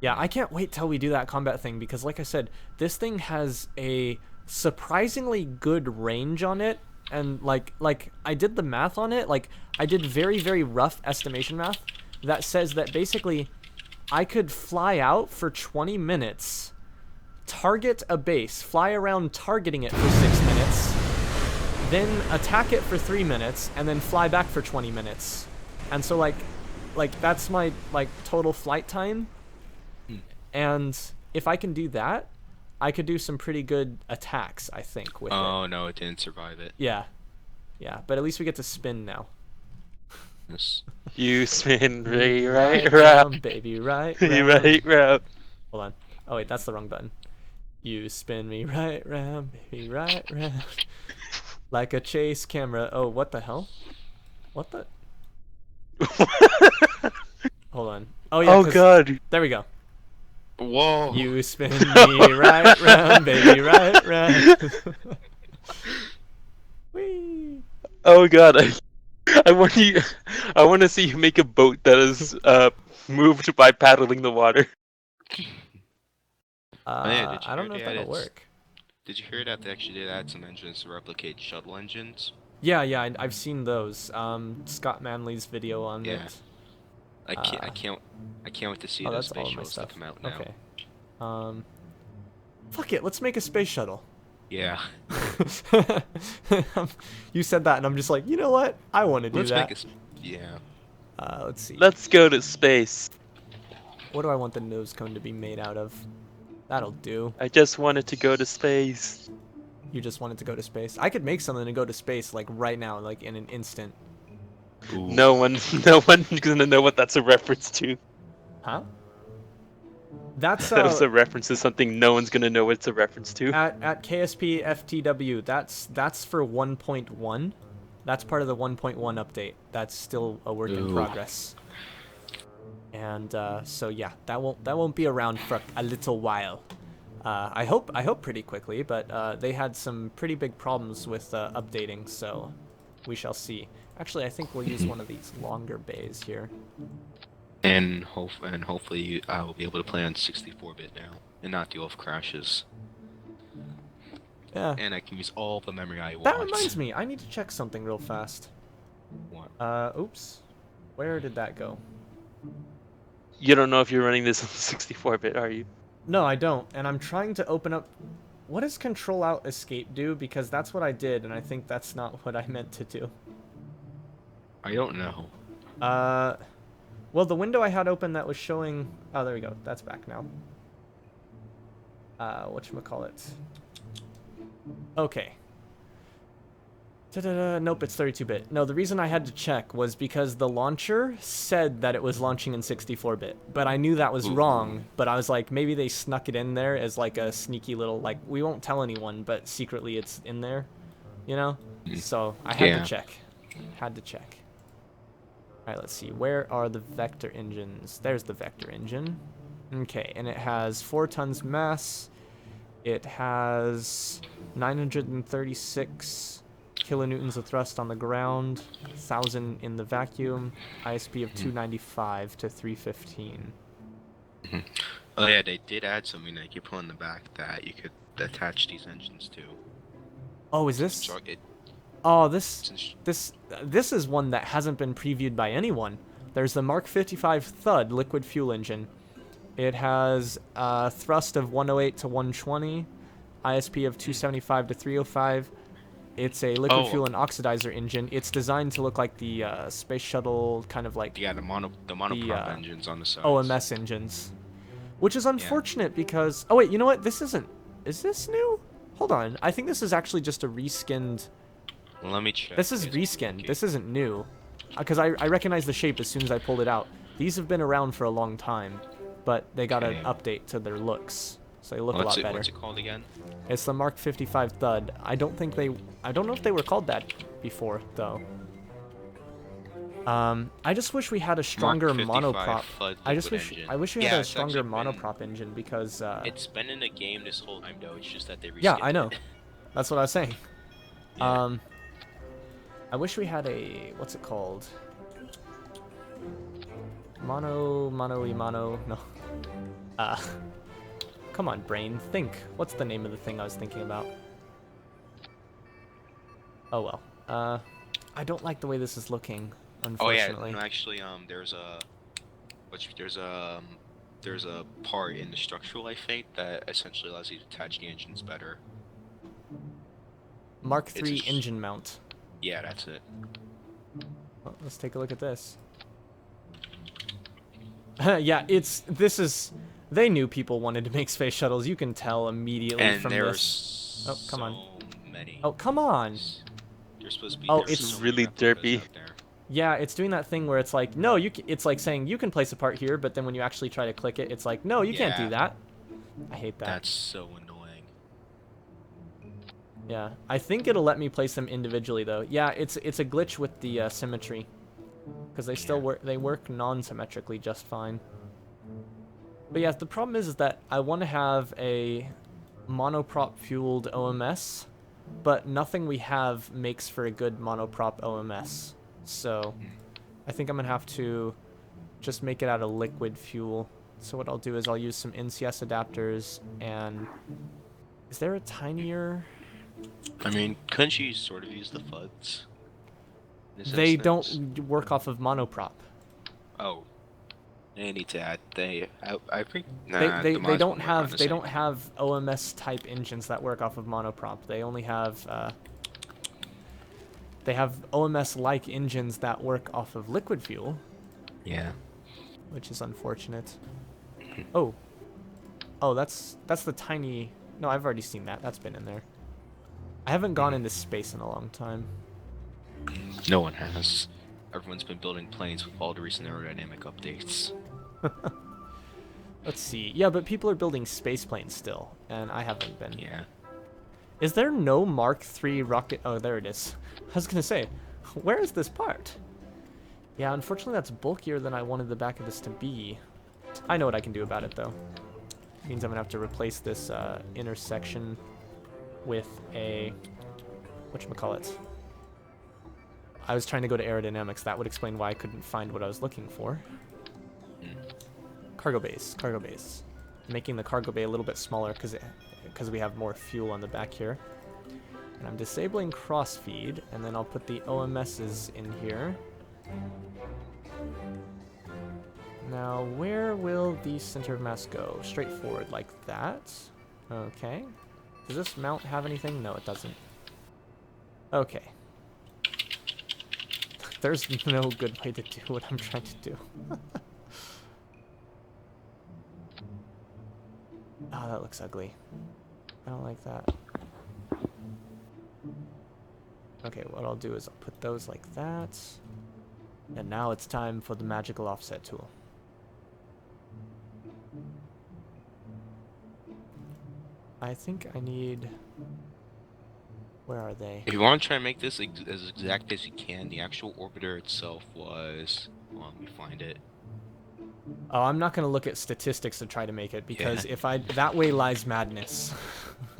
Yeah, I can't wait till we do that combat thing because, like I said, this thing has a surprisingly good range on it, and like I did the math on it. Like I did very, very rough estimation math that says that basically I could fly out for 20 minutes, target a base, fly around targeting it for 6 minutes, then attack it for 3 minutes, and then fly back for 20 minutes. And so like that's my like total flight time. And if I can do that, I could do some pretty good attacks, I think, with it. Oh no, it didn't survive it. Yeah. Yeah, but at least we get to spin now. Yes. You spin me right round, baby, right me round. right round. Hold on. Oh wait, that's the wrong button. You spin me right round, baby, right round. Like a chase camera. Oh, what the hell? What the? Hold on. Oh yeah. Oh god. There we go. Whoa. You spin me right round, baby, right round. Whee! Oh god. I want you. I want to see you make a boat that is moved by paddling the water. Yeah, did you I don't hear know if they that'll added work. Did you hear that they actually did add some engines to replicate shuttle engines? Yeah, I've seen those. Scott Manley's video on Yeah. it. I can't wait to see Oh, the that's all space of my shuttles that stuff. come out now. Okay. Fuck it, let's make a space shuttle. Yeah. You said that, and I'm just like, you know what? I want to do Let's that. make a yeah. Let's see. Let's go to space. What do I want the nose cone to be made out of? That'll do. I just wanted to go to space. You just wanted to go to space. I could make something to go to space like right now, like in an instant. Ooh. No one's gonna know what that's a reference to. Huh? That's That was a reference to something no one's gonna know what it's a reference to. at KSP FTW. That's for 1.1. That's part of the 1.1 update. That's still a work in Ooh. progress. And so yeah, that won't be around for a little while. I hope pretty quickly, but they had some pretty big problems with updating, so we shall see. Actually, I think we'll use one of these longer bays here. And hopefully I will be able to play on 64-bit now and not deal with crashes. Yeah. And I can use all the memory I want. That reminds me, I need to check something real fast. What? Oops. Where did that go? You don't know if you're running this on 64-bit, are you? No, I don't. And I'm trying to open up... What does Control Alt Escape do? Because that's what I did, and I think that's not what I meant to do. I don't know. Well, the window I had open that was showing... Oh, there we go. That's back now. Whatchamacallit. Okay. Nope, it's 32-bit. No, the reason I had to check was because the launcher said that it was launching in 64-bit, but I knew that was wrong, but I was like, maybe they snuck it in there as like a sneaky little, like, we won't tell anyone, but secretly it's in there, you know? So I had to check. Had to check. Alright, let's see. Where are the vector engines? There's the vector engine. Okay, and it has 4 tons mass. It has 936 kilonewtons of thrust on the ground, 1,000 in the vacuum, ISP of 295 to 315. Oh yeah, they did add something that you put on the back that you could attach these engines to. Oh, is this? Oh, this is one that hasn't been previewed by anyone. There's the Mark 55 Thud liquid fuel engine. It has thrust of 108 to 120, ISP of 275 to 305. It's a liquid fuel and oxidizer engine. It's designed to look like the space shuttle, kind of like the monoprop engines on the side. OMS engines, which is unfortunate because oh wait, you know what? This isn't. Is this new? Hold on. I think this is actually just a reskinned. Let me check. This is reskinned. This isn't new, because I recognize the shape as soon as I pulled it out. These have been around for a long time, but they got an update to their looks, so they look a lot better. What's it called again? It's the Mark 55 Thud. I don't know if they were called that before though. I just wish we had a stronger monoprop. I wish we had a stronger monoprop engine because it's been in the game this whole time though. It's just that they reskinned yeah, I know. That's what I was saying. Yeah. I wish we had a, what's it called? Mono, no. Uh, come on, brain, think. What's the name of the thing I was thinking about? Oh well. I don't like the way this is looking, Oh yeah, unfortunately. no, actually, there's a part in the structural, I think, that essentially allows you to attach the engines better. Mark It's a III engine mount. Yeah, that's it. Well, let's take a look at this. Yeah, this is... They knew people wanted to make space shuttles. You can tell immediately And from there's this. Oh, come on. so many. Oh, come on. There's supposed to be Oh, This it's is really derpy. out there. Yeah, it's doing that thing where it's like, no, it's like saying you can place a part here, but then when you actually try to click it, it's like, no, you can't do Yeah. that. I hate that. That's so annoying. Yeah, I think it'll let me place them individually though. Yeah, it's a glitch with the symmetry, because they still work non-symmetrically just fine. But yeah, the problem is that I want to have a monoprop fueled OMS, but nothing we have makes for a good monoprop OMS. So I think I'm gonna have to just make it out of liquid fuel. So what I'll do is I'll use some NCS adapters, and is there a tinier... I mean, couldn't you sort of use the FUDs? in this They instance? don't work off of monoprop. Oh, they need to add. I think. They the mods don't won't work on have the they same. don't have OMS type engines that work off of monoprop. They only have they have OMS like engines that work off of liquid fuel, Yeah. which is unfortunate. Oh, that's the tiny. No, I've already seen that. That's been in there. I haven't gone into space in a long time. No one has. Everyone's been building planes with all the recent aerodynamic updates. Let's see. Yeah, but people are building space planes still, and I haven't been. Yeah. Is there no Mark III rocket? Oh, there it is. I was gonna say, where is this part? Yeah, unfortunately that's bulkier than I wanted the back of this to be. I know what I can do about it though. It means I'm gonna have to replace this intersection with a... whatchamacallit. I was trying to go to aerodynamics. That would explain why I couldn't find what I was looking for. Cargo base, cargo base. Making the cargo bay a little bit smaller because we have more fuel on the back here. And I'm disabling crossfeed, and then I'll put the OMSs in here. Now, where will the center of mass go? Straight forward like that. Okay. Does this mount have anything? No, it doesn't. Okay. There's no good way to do what I'm trying to do. Oh, that looks ugly. I don't like that. Okay, what I'll do is I'll put those like that. And now it's time for the magical offset tool. I think I need... Where are they? If you want to try and make this as exact as you can, the actual orbiter itself was... Well, let me find it. Oh, I'm not going to look at statistics to try to make it, because if I... That way lies madness.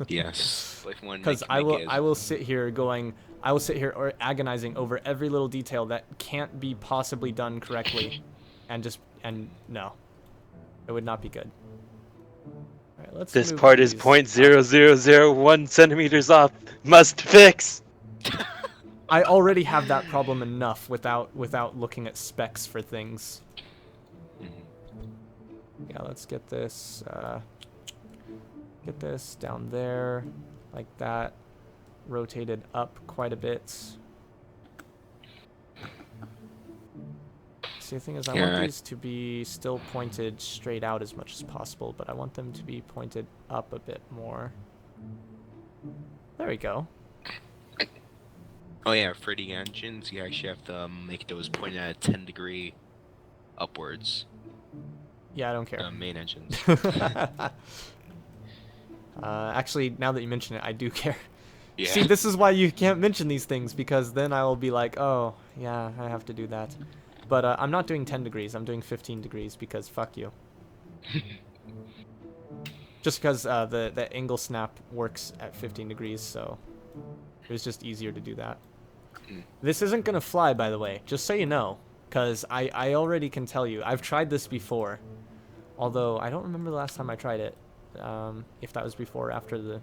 Yes. Because I will sit here going... I will sit here or agonizing over every little detail that can't be possibly done correctly. And no. It would not be good. Alright, let's This move part is these 0.0001 centimeters off. Must fix. I already have that problem enough without looking at specs for things. Yeah, let's get this down there like that, rotated up quite a bit. See, the thing is, I want these to be still pointed straight out as much as possible, but I want them to be pointed up a bit more. There we go. Oh yeah, for the engines, you actually have to make those pointed at a 10-degree upwards. Yeah, I don't care. Main engines. Actually, now that you mention it, I do care. Yeah. See, this is why you can't mention these things, because then I will be like, oh, yeah, I have to do that. But I'm not doing 10 degrees, I'm doing 15 degrees, because fuck you. Just because the angle snap works at 15 degrees, so it was just easier to do that. This isn't gonna fly, by the way, just so you know, because I already can tell you. I've tried this before, although I don't remember the last time I tried it. If that was before or after the...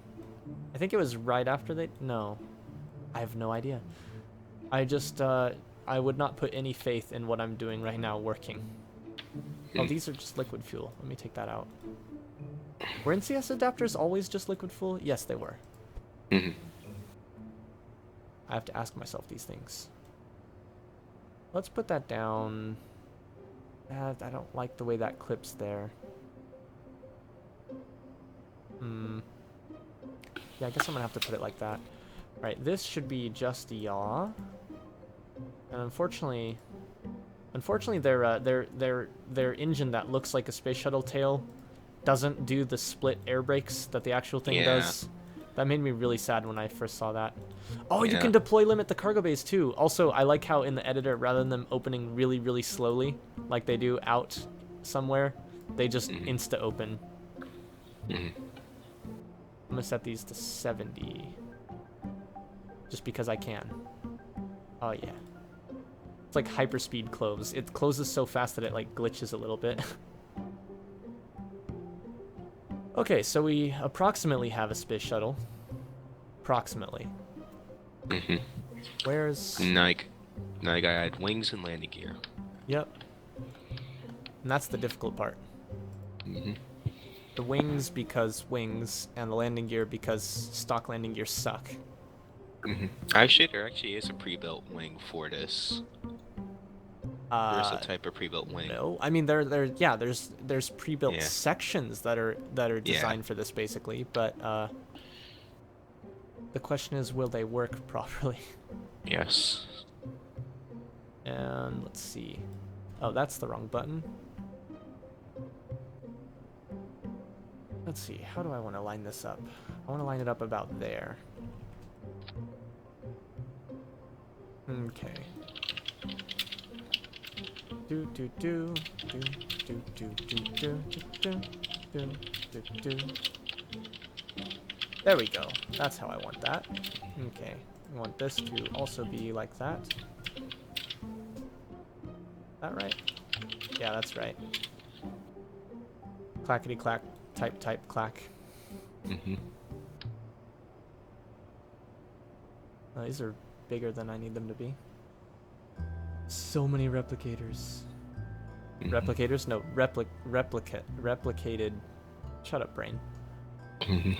I think it was right after they... No. I have no idea. I just, I would not put any faith in what I'm doing right now working. Oh, these are just liquid fuel. Let me take that out. Were NCS adapters always just liquid fuel? Yes, they were. Mm-hmm. I have to ask myself these things. Let's put that down. I don't like the way that clips there. Yeah, I guess I'm gonna have to put it like that. Alright, this should be just a yaw. And unfortunately their engine that looks like a space shuttle tail doesn't do the split air brakes that the actual thing does. That made me really sad when I first saw that. Oh, you can deploy limit the cargo bays too. Also, I like how in the editor, rather than them opening really, really slowly, like they do out somewhere, they just insta-open. I'm gonna set these to 70. Just because I can. Oh, yeah. It's like hyperspeed close. It closes so fast that it like glitches a little bit. Okay, so we approximately have a space shuttle. Approximately. Where's... Now I gotta add wings and landing gear. Yep. And that's the difficult part. The wings because wings, and the landing gear because stock landing gear suck. Actually, there actually is a pre-built wing for this. There's a type of pre-built wing. No, I mean there's pre-built sections that are designed for this basically, but the question is, will they work properly? Yes. And let's see. Oh, that's the wrong button. Let's see. How do I want to line this up? I want to line it up about there. Okay. Do do do do do do do do do do do do. There we go. That's how I want that. Okay. I want this to also be like that. That right? Yeah, that's right. Clackety clack. Type clack. These are bigger than I need them to be. So many replicators. Replicators? No, replicated. Shut up, brain. I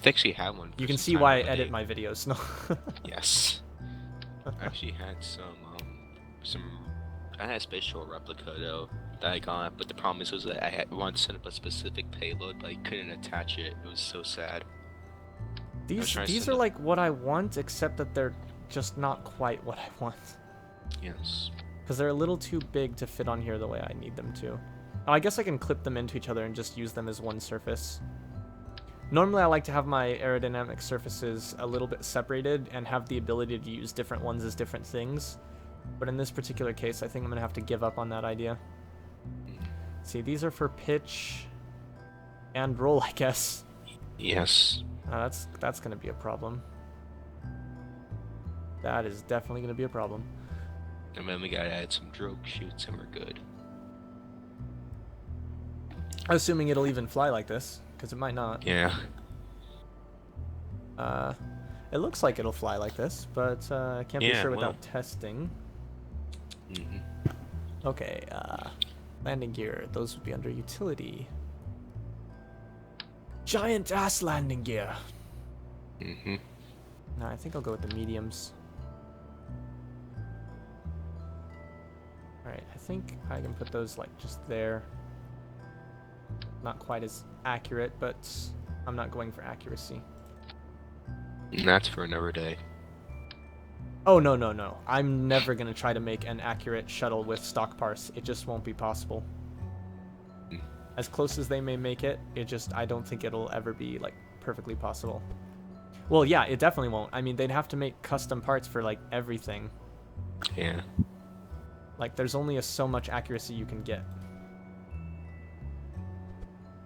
actually had one. You can see why I edit my videos. No. Yes. I actually had some. I had a space shuttle replica though that I got, but the problem was that I wanted to set up a specific payload, but I couldn't attach it. It was so sad. These are like what I want, except that they're just not quite what I want. Yes. Because they're a little too big to fit on here the way I need them to. Oh, I guess I can clip them into each other and just use them as one surface. Normally I like to have my aerodynamic surfaces a little bit separated and have the ability to use different ones as different things. But in this particular case, I think I'm going to have to give up on that idea. See, these are for pitch and roll, I guess. Yes. That's going to be a problem. That is definitely going to be a problem. And then we gotta add some drogue chutes and we're good. Assuming it'll even fly like this, because it might not. Yeah. It looks like it'll fly like this, but I can't be sure without testing. Okay, landing gear. Those would be under utility. Giant ass landing gear. No, I think I'll go with the mediums. Alright, I think I can put those like just there. Not quite as accurate, but I'm not going for accuracy. And that's for another day. Oh, no, no, no. I'm never going to try to make an accurate shuttle with stock parts. It just won't be possible. As close as they may make it, I don't think it'll ever be, like, perfectly possible. Well, yeah, it definitely won't. I mean, they'd have to make custom parts for, like, everything. Yeah. Like, there's only so much accuracy you can get.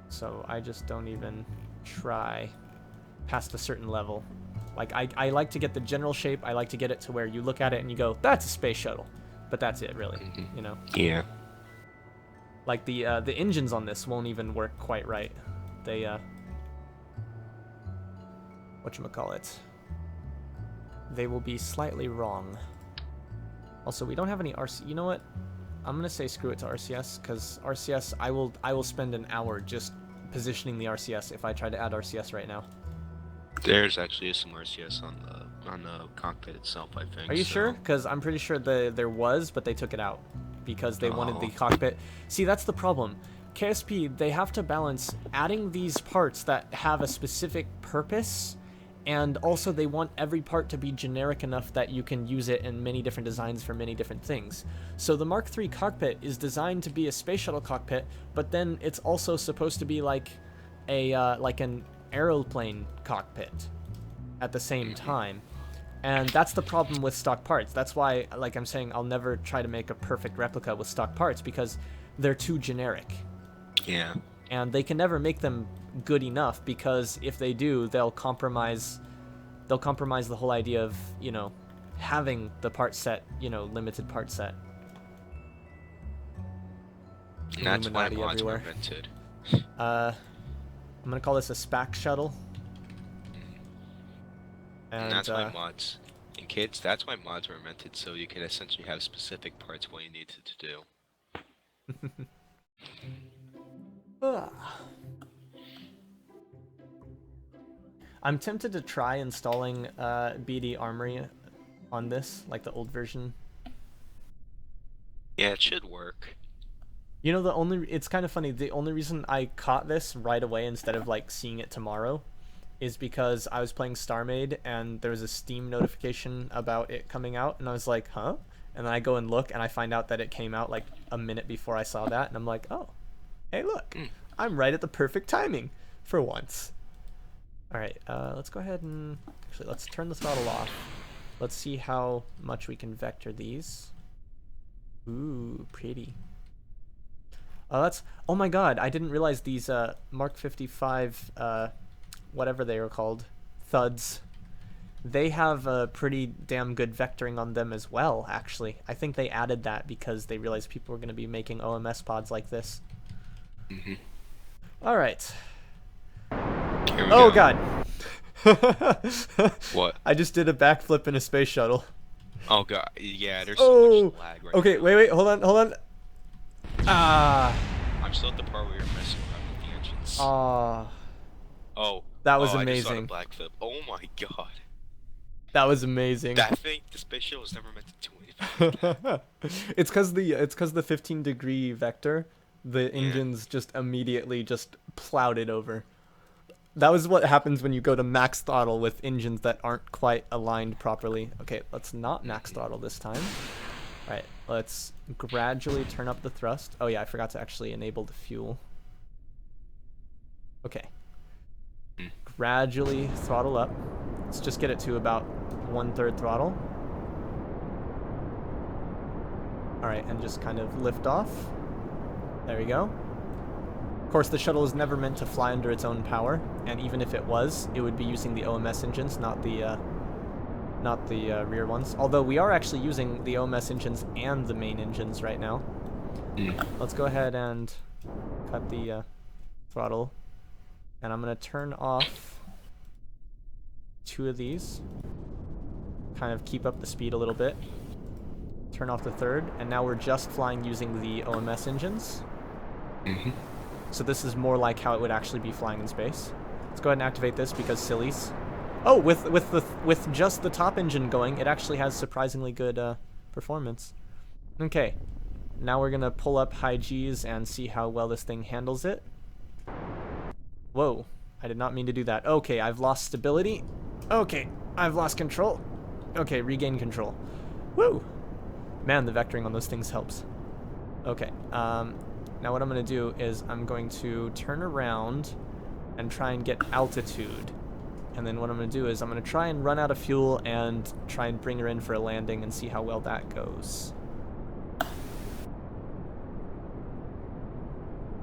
So I just don't even try past a certain level. Like, I like to get the general shape. I like to get it to where you look at it and you go, that's a space shuttle. But that's it, really, you know? Yeah. Like, the engines on this won't even work quite right. They, whatchamacallit. They will be slightly wrong. Also, we don't have any RC... You know what? I'm gonna say screw it to RCS, because RCS, I will spend an hour just positioning the RCS if I try to add RCS right now. There's actually some RCS on the cockpit itself, I think. Are you so. sure? Because I'm pretty sure there was, but they took it out because they wanted the cockpit. See, that's the problem. KSP, they have to balance adding these parts that have a specific purpose, and also they want every part to be generic enough that you can use it in many different designs for many different things. So the Mark III cockpit is designed to be a space shuttle cockpit, but then it's also supposed to be like an aeroplane cockpit at the same time. And that's the problem with stock parts. That's why, like I'm saying, I'll never try to make a perfect replica with stock parts, because they're too generic. Yeah. And they can never make them good enough, because if they do, they'll compromise the whole idea of, you know, having the part set, you know, limited part set. And that's why Illuminati mods were everywhere. invented. I'm gonna call this a SPAC shuttle. And that's why mods, and kids, that's why mods were invented, so you can essentially have specific parts what you need to do. I'm tempted to try installing BD Armory on this, like the old version. Yeah, it should work. You know, it's kind of funny, the only reason I caught this right away instead of like seeing it tomorrow is because I was playing StarMade and there was a Steam notification about it coming out, and I was like, huh? And then I go and look and I find out that it came out like a minute before I saw that, and I'm like, oh, hey look, I'm right at the perfect timing for once. Alright, let's go ahead and actually let's turn the throttle off. Let's see how much we can vector these. Ooh, pretty. Oh my god, I didn't realize these Mark 55 whatever they were called, thuds, they have a pretty damn good vectoring on them as well, actually. I think they added that because they realized people were going to be making OMS pods like this. Alright. Oh go. god. What? I just did a backflip in a space shuttle. Oh god, yeah, there's so much lag right okay, now. wait, hold on. Ah. I'm still at the part where you're messing around with the engines. Oh. That was amazing. amazing. I just saw the black flip. Oh my god. That was amazing. That thing, the space shuttle was never meant to do anything like that. It's cause the 15-degree vector, the engines just immediately just plowed it over. That was what happens when you go to max throttle with engines that aren't quite aligned properly. Okay, let's not max throttle this time. Alright, let's gradually turn up the thrust. Oh yeah, I forgot to actually enable the fuel. Okay. Gradually throttle up. Let's just get it to about 1/3 throttle. Alright, and just kind of lift off. There we go. Of course, the shuttle is never meant to fly under its own power, and even if it was, it would be using the OMS engines, not the rear ones. Although we are actually using the OMS engines and the main engines right now. Let's go ahead and cut the throttle, and I'm gonna turn off 2 of these. Kind of keep up the speed a little bit. Turn off the 3rd, and now we're just flying using the OMS engines. So this is more like how it would actually be flying in space. Let's go ahead and activate this because sillies. Oh, with just the top engine going, it actually has surprisingly good performance. Okay, now we're gonna pull up high G's and see how well this thing handles it. Whoa, I did not mean to do that. Okay, I've lost stability. Okay, I've lost control. Okay, regain control. Woo! Man, the vectoring on those things helps. Okay, now what I'm going to do is I'm going to turn around and try and get altitude. And then what I'm going to do is I'm going to try and run out of fuel and try and bring her in for a landing and see how well that goes.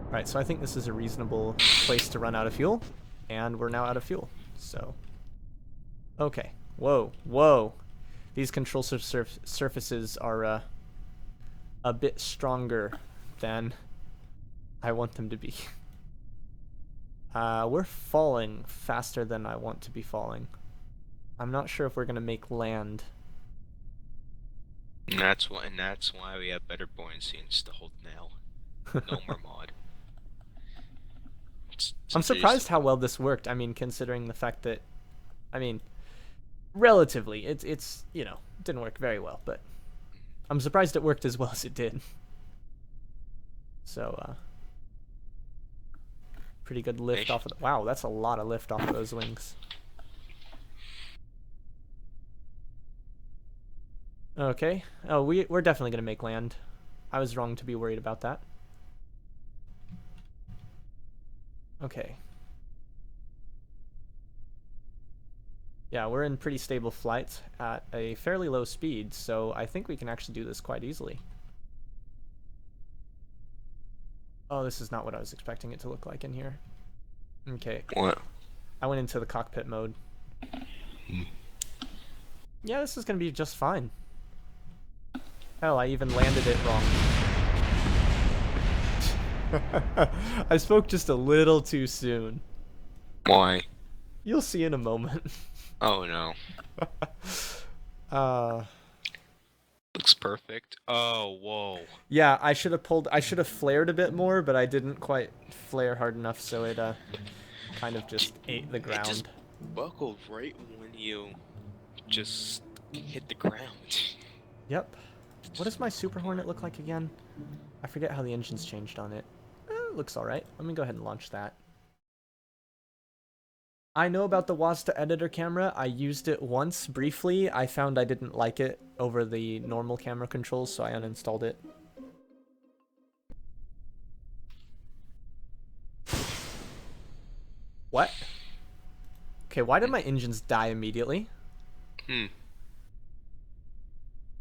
Alright, so I think this is a reasonable place to run out of fuel. And we're now out of fuel. So Okay. Whoa, whoa. These control surfaces are a bit stronger than I want them to be. We're falling faster than I want to be falling. I'm not sure if we're gonna make land. And that's why we have better buoyancy and just to hold now. No more mod. I'm surprised how well this worked. I mean, considering the fact that, I mean, relatively, it's you know, it didn't work very well, but I'm surprised it worked as well as it did. So, pretty good lift off of the, wow, that's a lot of lift off of those wings. Okay. Oh, we're definitely gonna make land. I was wrong to be worried about that. Okay. Yeah, we're in pretty stable flight at a fairly low speed, so I think we can actually do this quite easily. Oh, this is not what I was expecting it to look like in here. Okay. What? I went into the cockpit mode. Yeah, this is gonna be just fine. Hell, I even landed it wrong. I spoke just a little too soon. Why? You'll see in a moment. Oh no. Looks perfect. Oh, whoa. Yeah, I should have flared a bit more, but I didn't quite flare hard enough, so it kind of just ate the ground. It just buckled right when you just hit the ground. Yep. What does my Super Hornet look like again? I forget how the engine's changed on it. It looks alright. Let me go ahead and launch that. I know about the Wasta editor camera. I used it once briefly. I found I didn't like it over the normal camera controls, so I uninstalled it. What? Okay, why did my engines die immediately?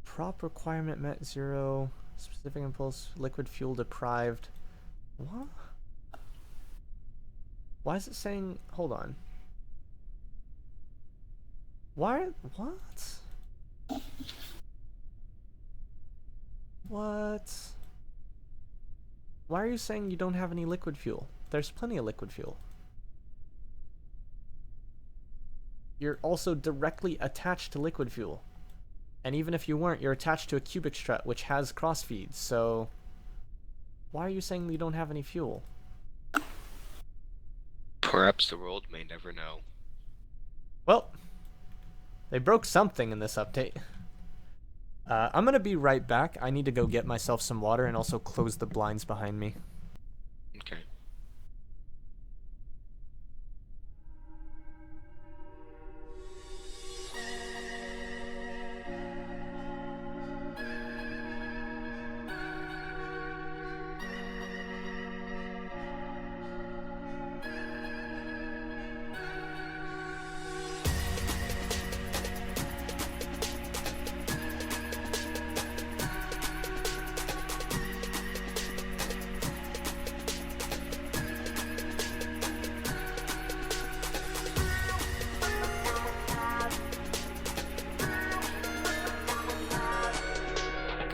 Prop requirement met 0. Specific impulse, liquid fuel deprived. What? Why is it saying... Hold on. Why? What? What? Why are you saying you don't have any liquid fuel? There's plenty of liquid fuel. You're also directly attached to liquid fuel. And even if you weren't, you're attached to a cubic strut, which has crossfeeds, so... Why are you saying you don't have any fuel? Perhaps the world may never know. Well, they broke something in this update. I'm gonna be right back. I need to go get myself some water and also close the blinds behind me. Okay.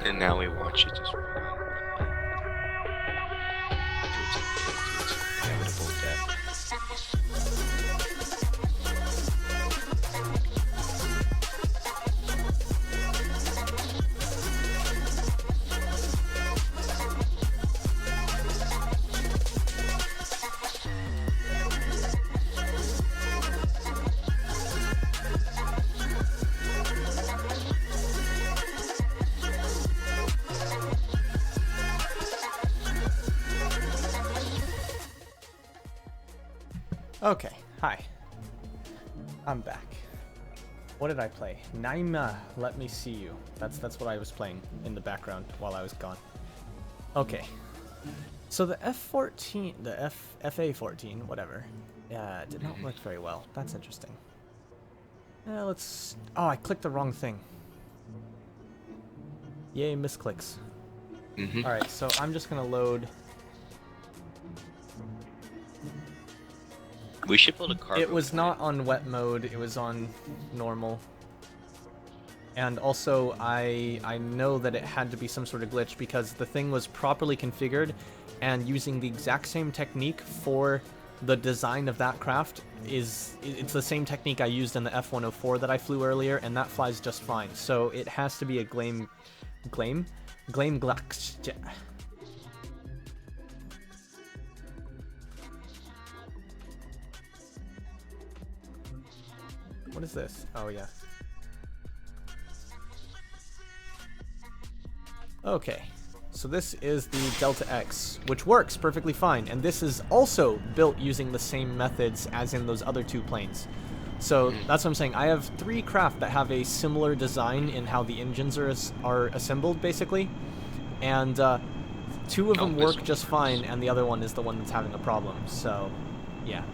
And now we watch it just run on to its inevitable death. Okay, hi. I'm back. What did I play? Naima, Let Me See You. That's what I was playing in the background while I was gone. Okay. So the F-14, the FA-14, whatever, did not work very well. That's interesting. Let's... Oh, I clicked the wrong thing. Yay, misclicks. Alright, so I'm just gonna load... We should build a cargo. It was plane. not on wet mode, it was on normal. And also, I know that it had to be some sort of glitch because the thing was properly configured, and using the exact same technique for the design of that craft it's the same technique I used in the F-104 that I flew earlier, and that flies just fine. So it has to be a Glame Glax. What is this? Oh yeah. Okay, so this is the Delta X, which works perfectly fine, and this is also built using the same methods as in those other two planes. So that's what I'm saying. I have 3 craft that have a similar design in how the engines are assembled, basically, and 2 of them work just fine, and the other one is the one that's having a problem. So, yeah.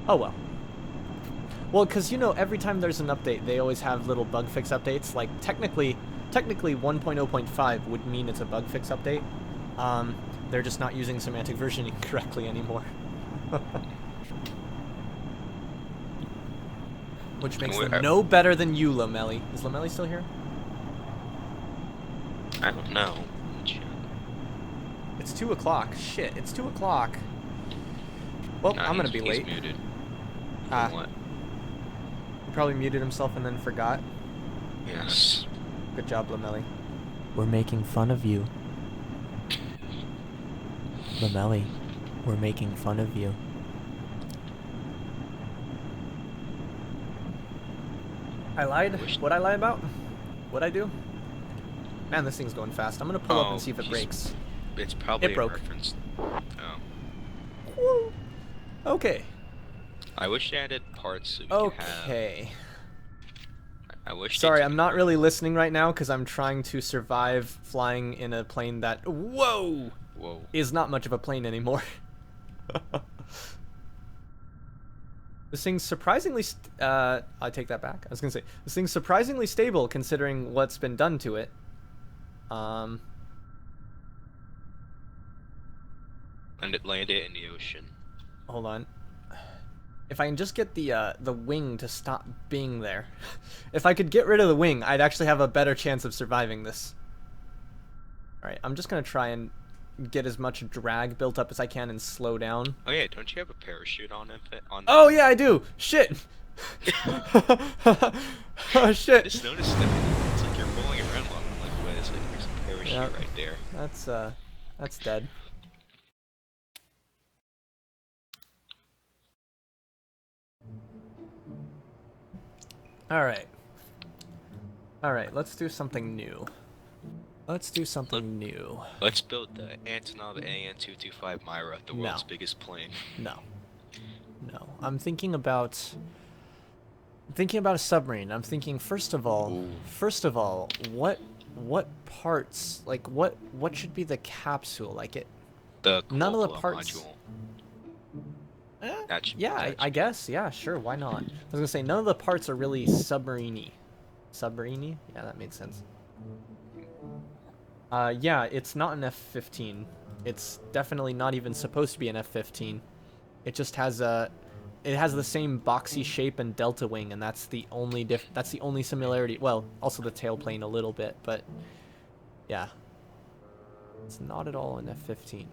Oh well. Well, because, you know, every time there's an update, they always have little bug fix updates. Like, technically 1.0.5 would mean it's a bug fix update. They're just not using semantic versioning correctly anymore. Which makes them no better than you, Lamelli. Is Lamelli still here? I don't know. It's 2 o'clock. Shit, it's 2 o'clock. Well, I'm gonna be late. He's muted. He What? probably muted himself and then forgot. Yes. Good job, Lamelli. We're making fun of you. Lamelli, we're making fun of you. I lied? What'd I lie about? What'd I do? Man, this thing's going fast. I'm gonna pull up and see if it breaks. It's probably It broke. a reference. Oh. Woo. Okay. I wish they added parts so we could have... Okay. I wish. Sorry, I'm not really listening right now because I'm trying to survive flying in a plane that... Whoa! Whoa. Is not much of a plane anymore. This thing's surprisingly... I take that back. I was gonna say, this thing's surprisingly stable considering what's been done to it. And it landed in the ocean. Hold on. If I can just get the wing to stop being there. If I could get rid of the wing, I'd actually have a better chance of surviving this. Alright, I'm just gonna try and get as much drag built up as I can and slow down. Oh yeah, don't you have a parachute on it? Oh yeah, I do! Shit! Oh shit! I just noticed that. It's like you're rolling around long. I'm like, wait, it's like there's a parachute right there. That's dead. Alright. Alright, let's do something new. Let's do something new. Let's build the Antonov AN-225 Myra, the world's biggest plane. No. No. I'm thinking about a submarine. I'm thinking first of all, what parts, like what should be the capsule? Like it none of the parts module. Yeah, I guess. Yeah, sure. Why not? I was gonna say none of the parts are really submarine-y. Submarine-y? Yeah, that made sense. Yeah, it's not an F-15. It's definitely not even supposed to be an F-15. It just has it has the same boxy shape and delta wing, and that's the only similarity. Well, also the tailplane a little bit, but yeah, it's not at all an F-15.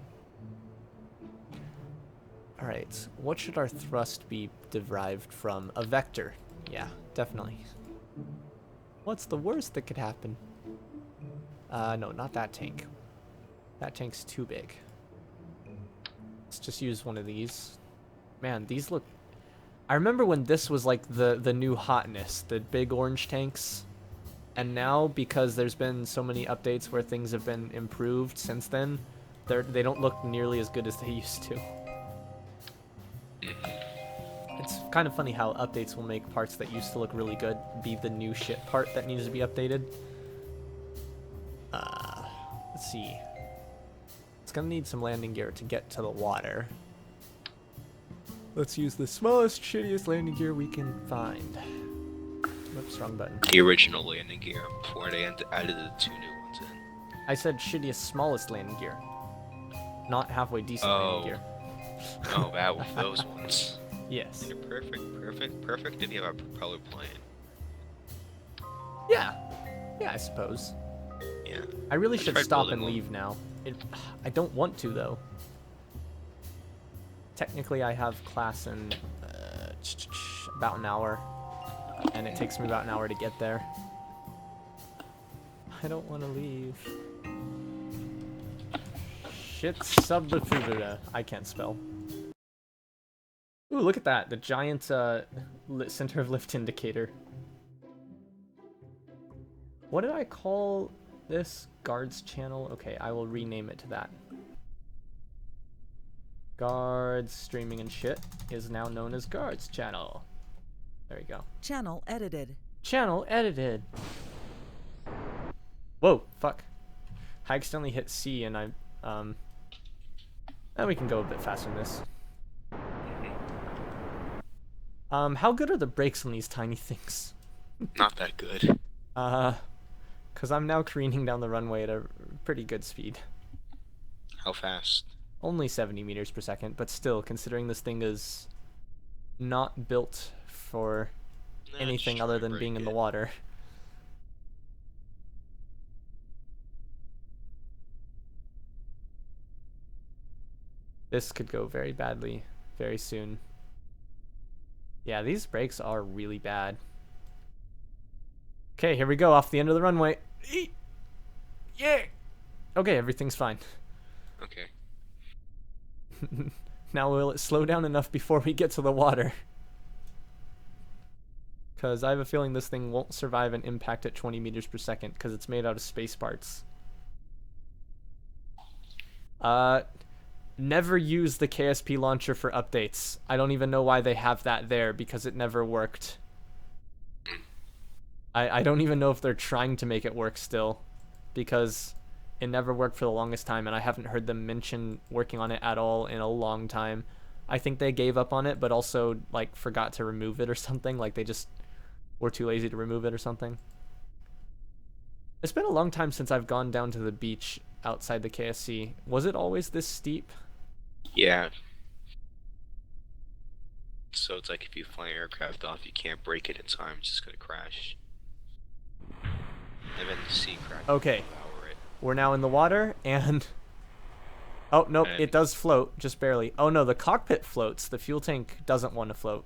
Alright, what should our thrust be derived from? A vector. Yeah, definitely. What's the worst that could happen? No, not that tank. That tank's too big. Let's just use one of these. Man, these look... I remember when this was like the new hotness, the big orange tanks. And now, because there's been so many updates where things have been improved since then, they don't look nearly as good as they used to. It's kind of funny how updates will make parts that used to look really good be the new shit part that needs to be updated. Let's see. It's gonna need some landing gear to get to the water. Let's use the smallest, shittiest landing gear we can find. Whoops, wrong button. The original landing gear before they added the 2 new ones in. I said shittiest, smallest landing gear. Not halfway decent landing gear. Oh, bad with those ones. Yes. They're perfect if you have a propeller plane. Yeah. Yeah, I suppose. Yeah. I really I should tried stop building and one. leave now. I don't want to, though. Technically, I have class in about an hour, and it takes me about an hour to get there. I don't want to leave. Shit subdivided. I can't spell. Ooh, look at that. The giant center of lift indicator. What did I call this? Guards channel? Okay, I will rename it to that. Guards streaming and shit is now known as Guards channel. There we go. Channel edited. Channel edited. Whoa, fuck. I accidentally hit C and and we can go a bit faster than this. How good are the brakes on these tiny things? Not that good. Cause I'm now careening down the runway at a pretty good speed. How fast? Only 70 meters per second, but still, considering this thing is not built for anything other than being in the water. This could go very badly very soon. Yeah, these brakes are really bad. Okay, here we go, off the end of the runway. Yeah! Okay, everything's fine. Okay. Now will it slow down enough before we get to the water? Because I have a feeling this thing won't survive an impact at 20 meters per second because it's made out of space parts. Never use the KSP launcher for updates. I don't even know why they have that there because it never worked. I don't even know if they're trying to make it work still because it never worked for the longest time and I haven't heard them mention working on it at all in a long time. I think they gave up on it but also like forgot to remove it or something. Like they just were too lazy to remove it or something. It's been a long time since I've gone down to the beach outside the KSC. Was it always this steep? Yeah. So it's like if you fly an aircraft off, you can't brake it in time, it's just gonna crash. And then the sea crack. Okay. We're now in the water and... Oh, nope, it does float, just barely. Oh no, the cockpit floats. The fuel tank doesn't want to float.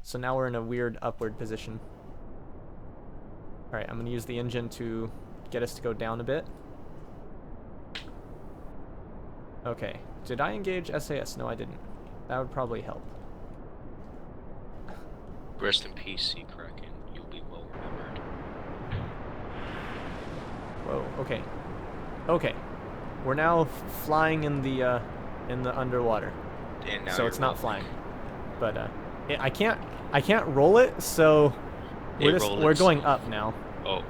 So now we're in a weird upward position. Alright, I'm going to use the engine to get us to go down a bit. Okay, did I engage SAS? No, I didn't. That would probably help. Rest in peace, Sea Kraken. You'll be well remembered. Whoa, okay. Okay. We're now flying in the underwater. And now So you're it's not rolling. flying. But I can't roll it, so we're going up now. Oh.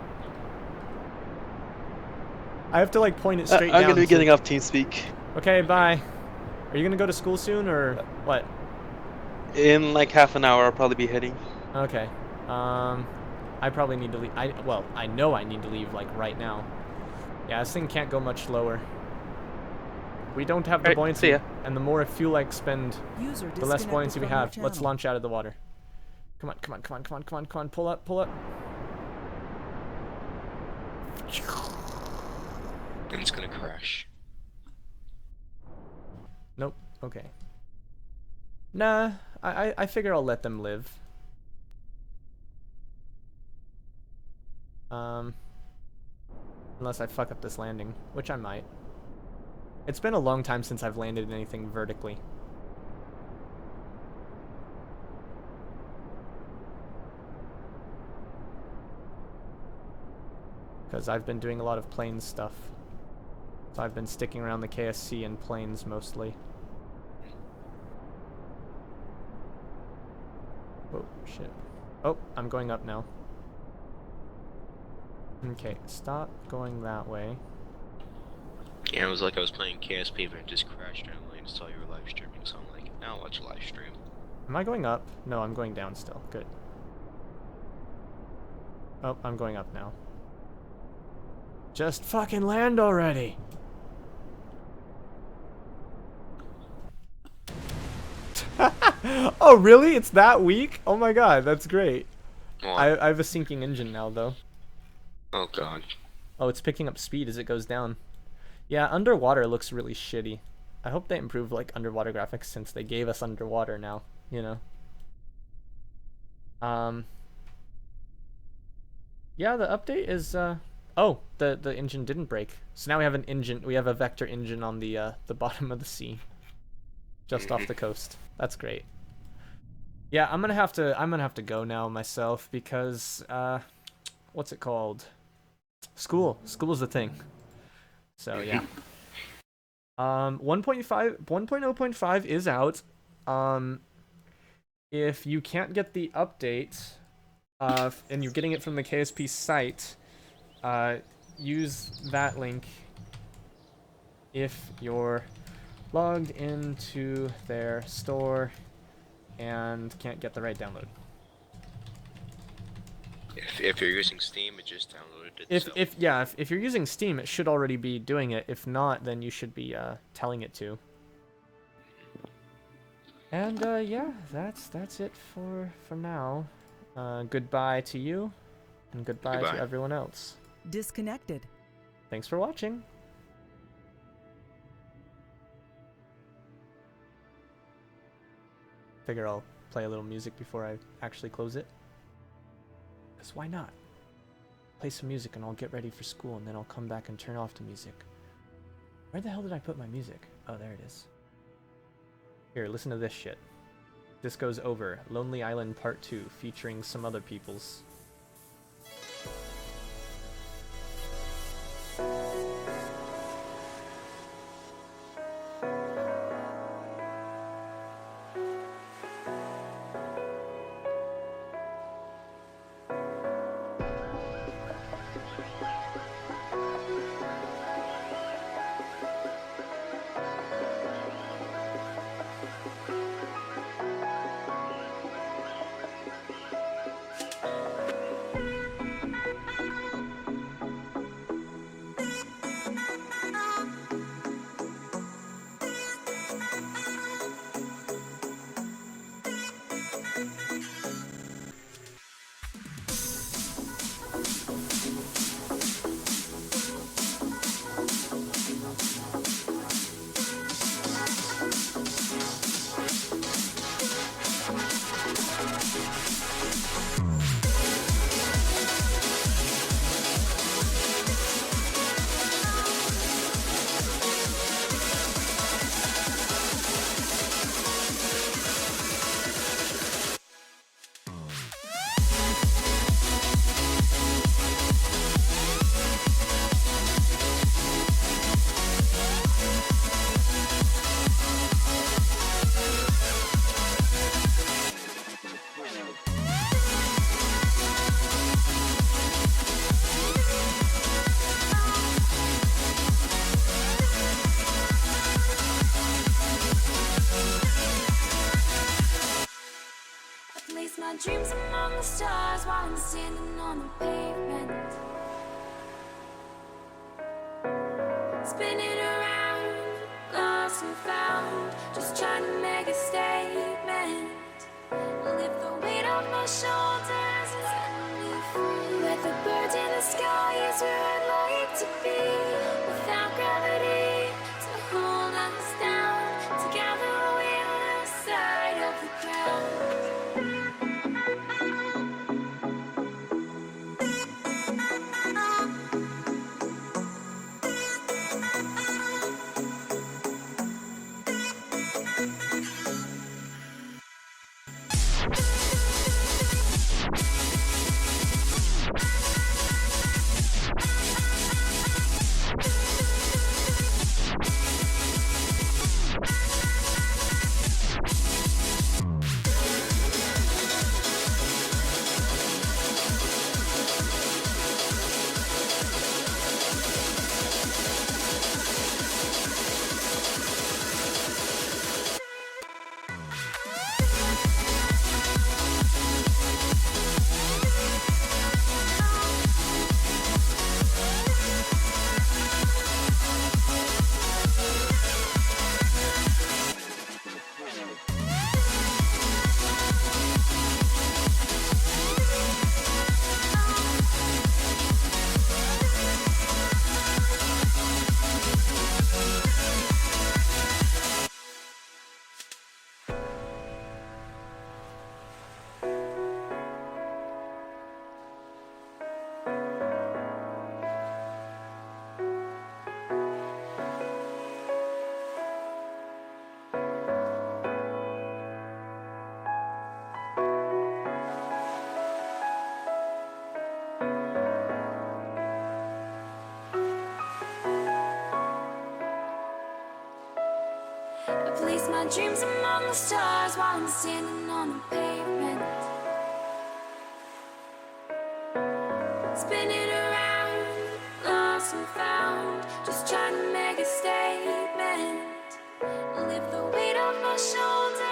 I have to like point it straight down. I'm gonna be to- getting off TeamSpeak. Okay, bye. Are you gonna go to school soon or what? In like half an hour, I'll probably be heading. Okay. I probably need to leave. I know I need to leave like right now. Yeah, this thing can't go much slower. We don't have the Alright, buoyancy, see ya. and the more fuel I expend, User the less disconnected buoyancy we from your have. Let's channel. launch out of the water. Come on, come on, come on, come on, come on, come on. Pull up, pull up. And it's gonna crash. Nope. Okay. Nah, I figure I'll let them live. Unless I fuck up this landing, which I might. It's been a long time since I've landed anything vertically. Because I've been doing a lot of planes stuff. So I've been sticking around the KSC and planes mostly. Oh, shit. Oh, I'm going up now. Okay, stop going that way. Yeah, it was like I was playing KSP and it just crashed randomly and saw you were live streaming, so I'm like, now I'll watch a live stream. Am I going up? No, I'm going down still. Good. Oh, I'm going up now. Just fucking land already! Oh, really? It's that weak? Oh my god, that's great. What? I have a sinking engine now, though. Oh god. Oh, it's picking up speed as it goes down. Yeah, underwater looks really shitty. I hope they improve, like, underwater graphics since they gave us underwater now, you know? Yeah, the update is, oh, the engine didn't break. So now we have an engine, we have a vector engine on the bottom of the sea. Just off the coast. That's great. Yeah, I'm gonna have to go now myself because, what's it called? School's the thing. So yeah. 1.0.5 is out. If you can't get the update, and you're getting it from the KSP site, use that link if you're logged into their store and can't get the right download. If you're using Steam, it just downloaded it. If you're using Steam, it should already be doing it. If not, then you should be telling it to. And yeah, that's it for now. Goodbye to you, and goodbye to everyone else. Disconnected. Thanks for watching. Figure I'll play a little music before I actually close it. Because why not? Play some music and I'll get ready for school and then I'll come back and turn off the music. Where the hell did I put my music? Oh, there it is. Here, listen to this shit. This goes over Lonely Island Part 2 featuring some other people's. My dreams among the stars while I'm standing on the pavement, spinning around, lost and found, just trying to make a statement. Lift the weight off my shoulders and set me free. With the birds in the sky is where I'd like to be, without gravity to hold us down. Together we're the side of the ground. dreams among the stars while I'm standing on the pavement. Spinning around, lost and found, just trying to make a statement. Lift the weight off my shoulders.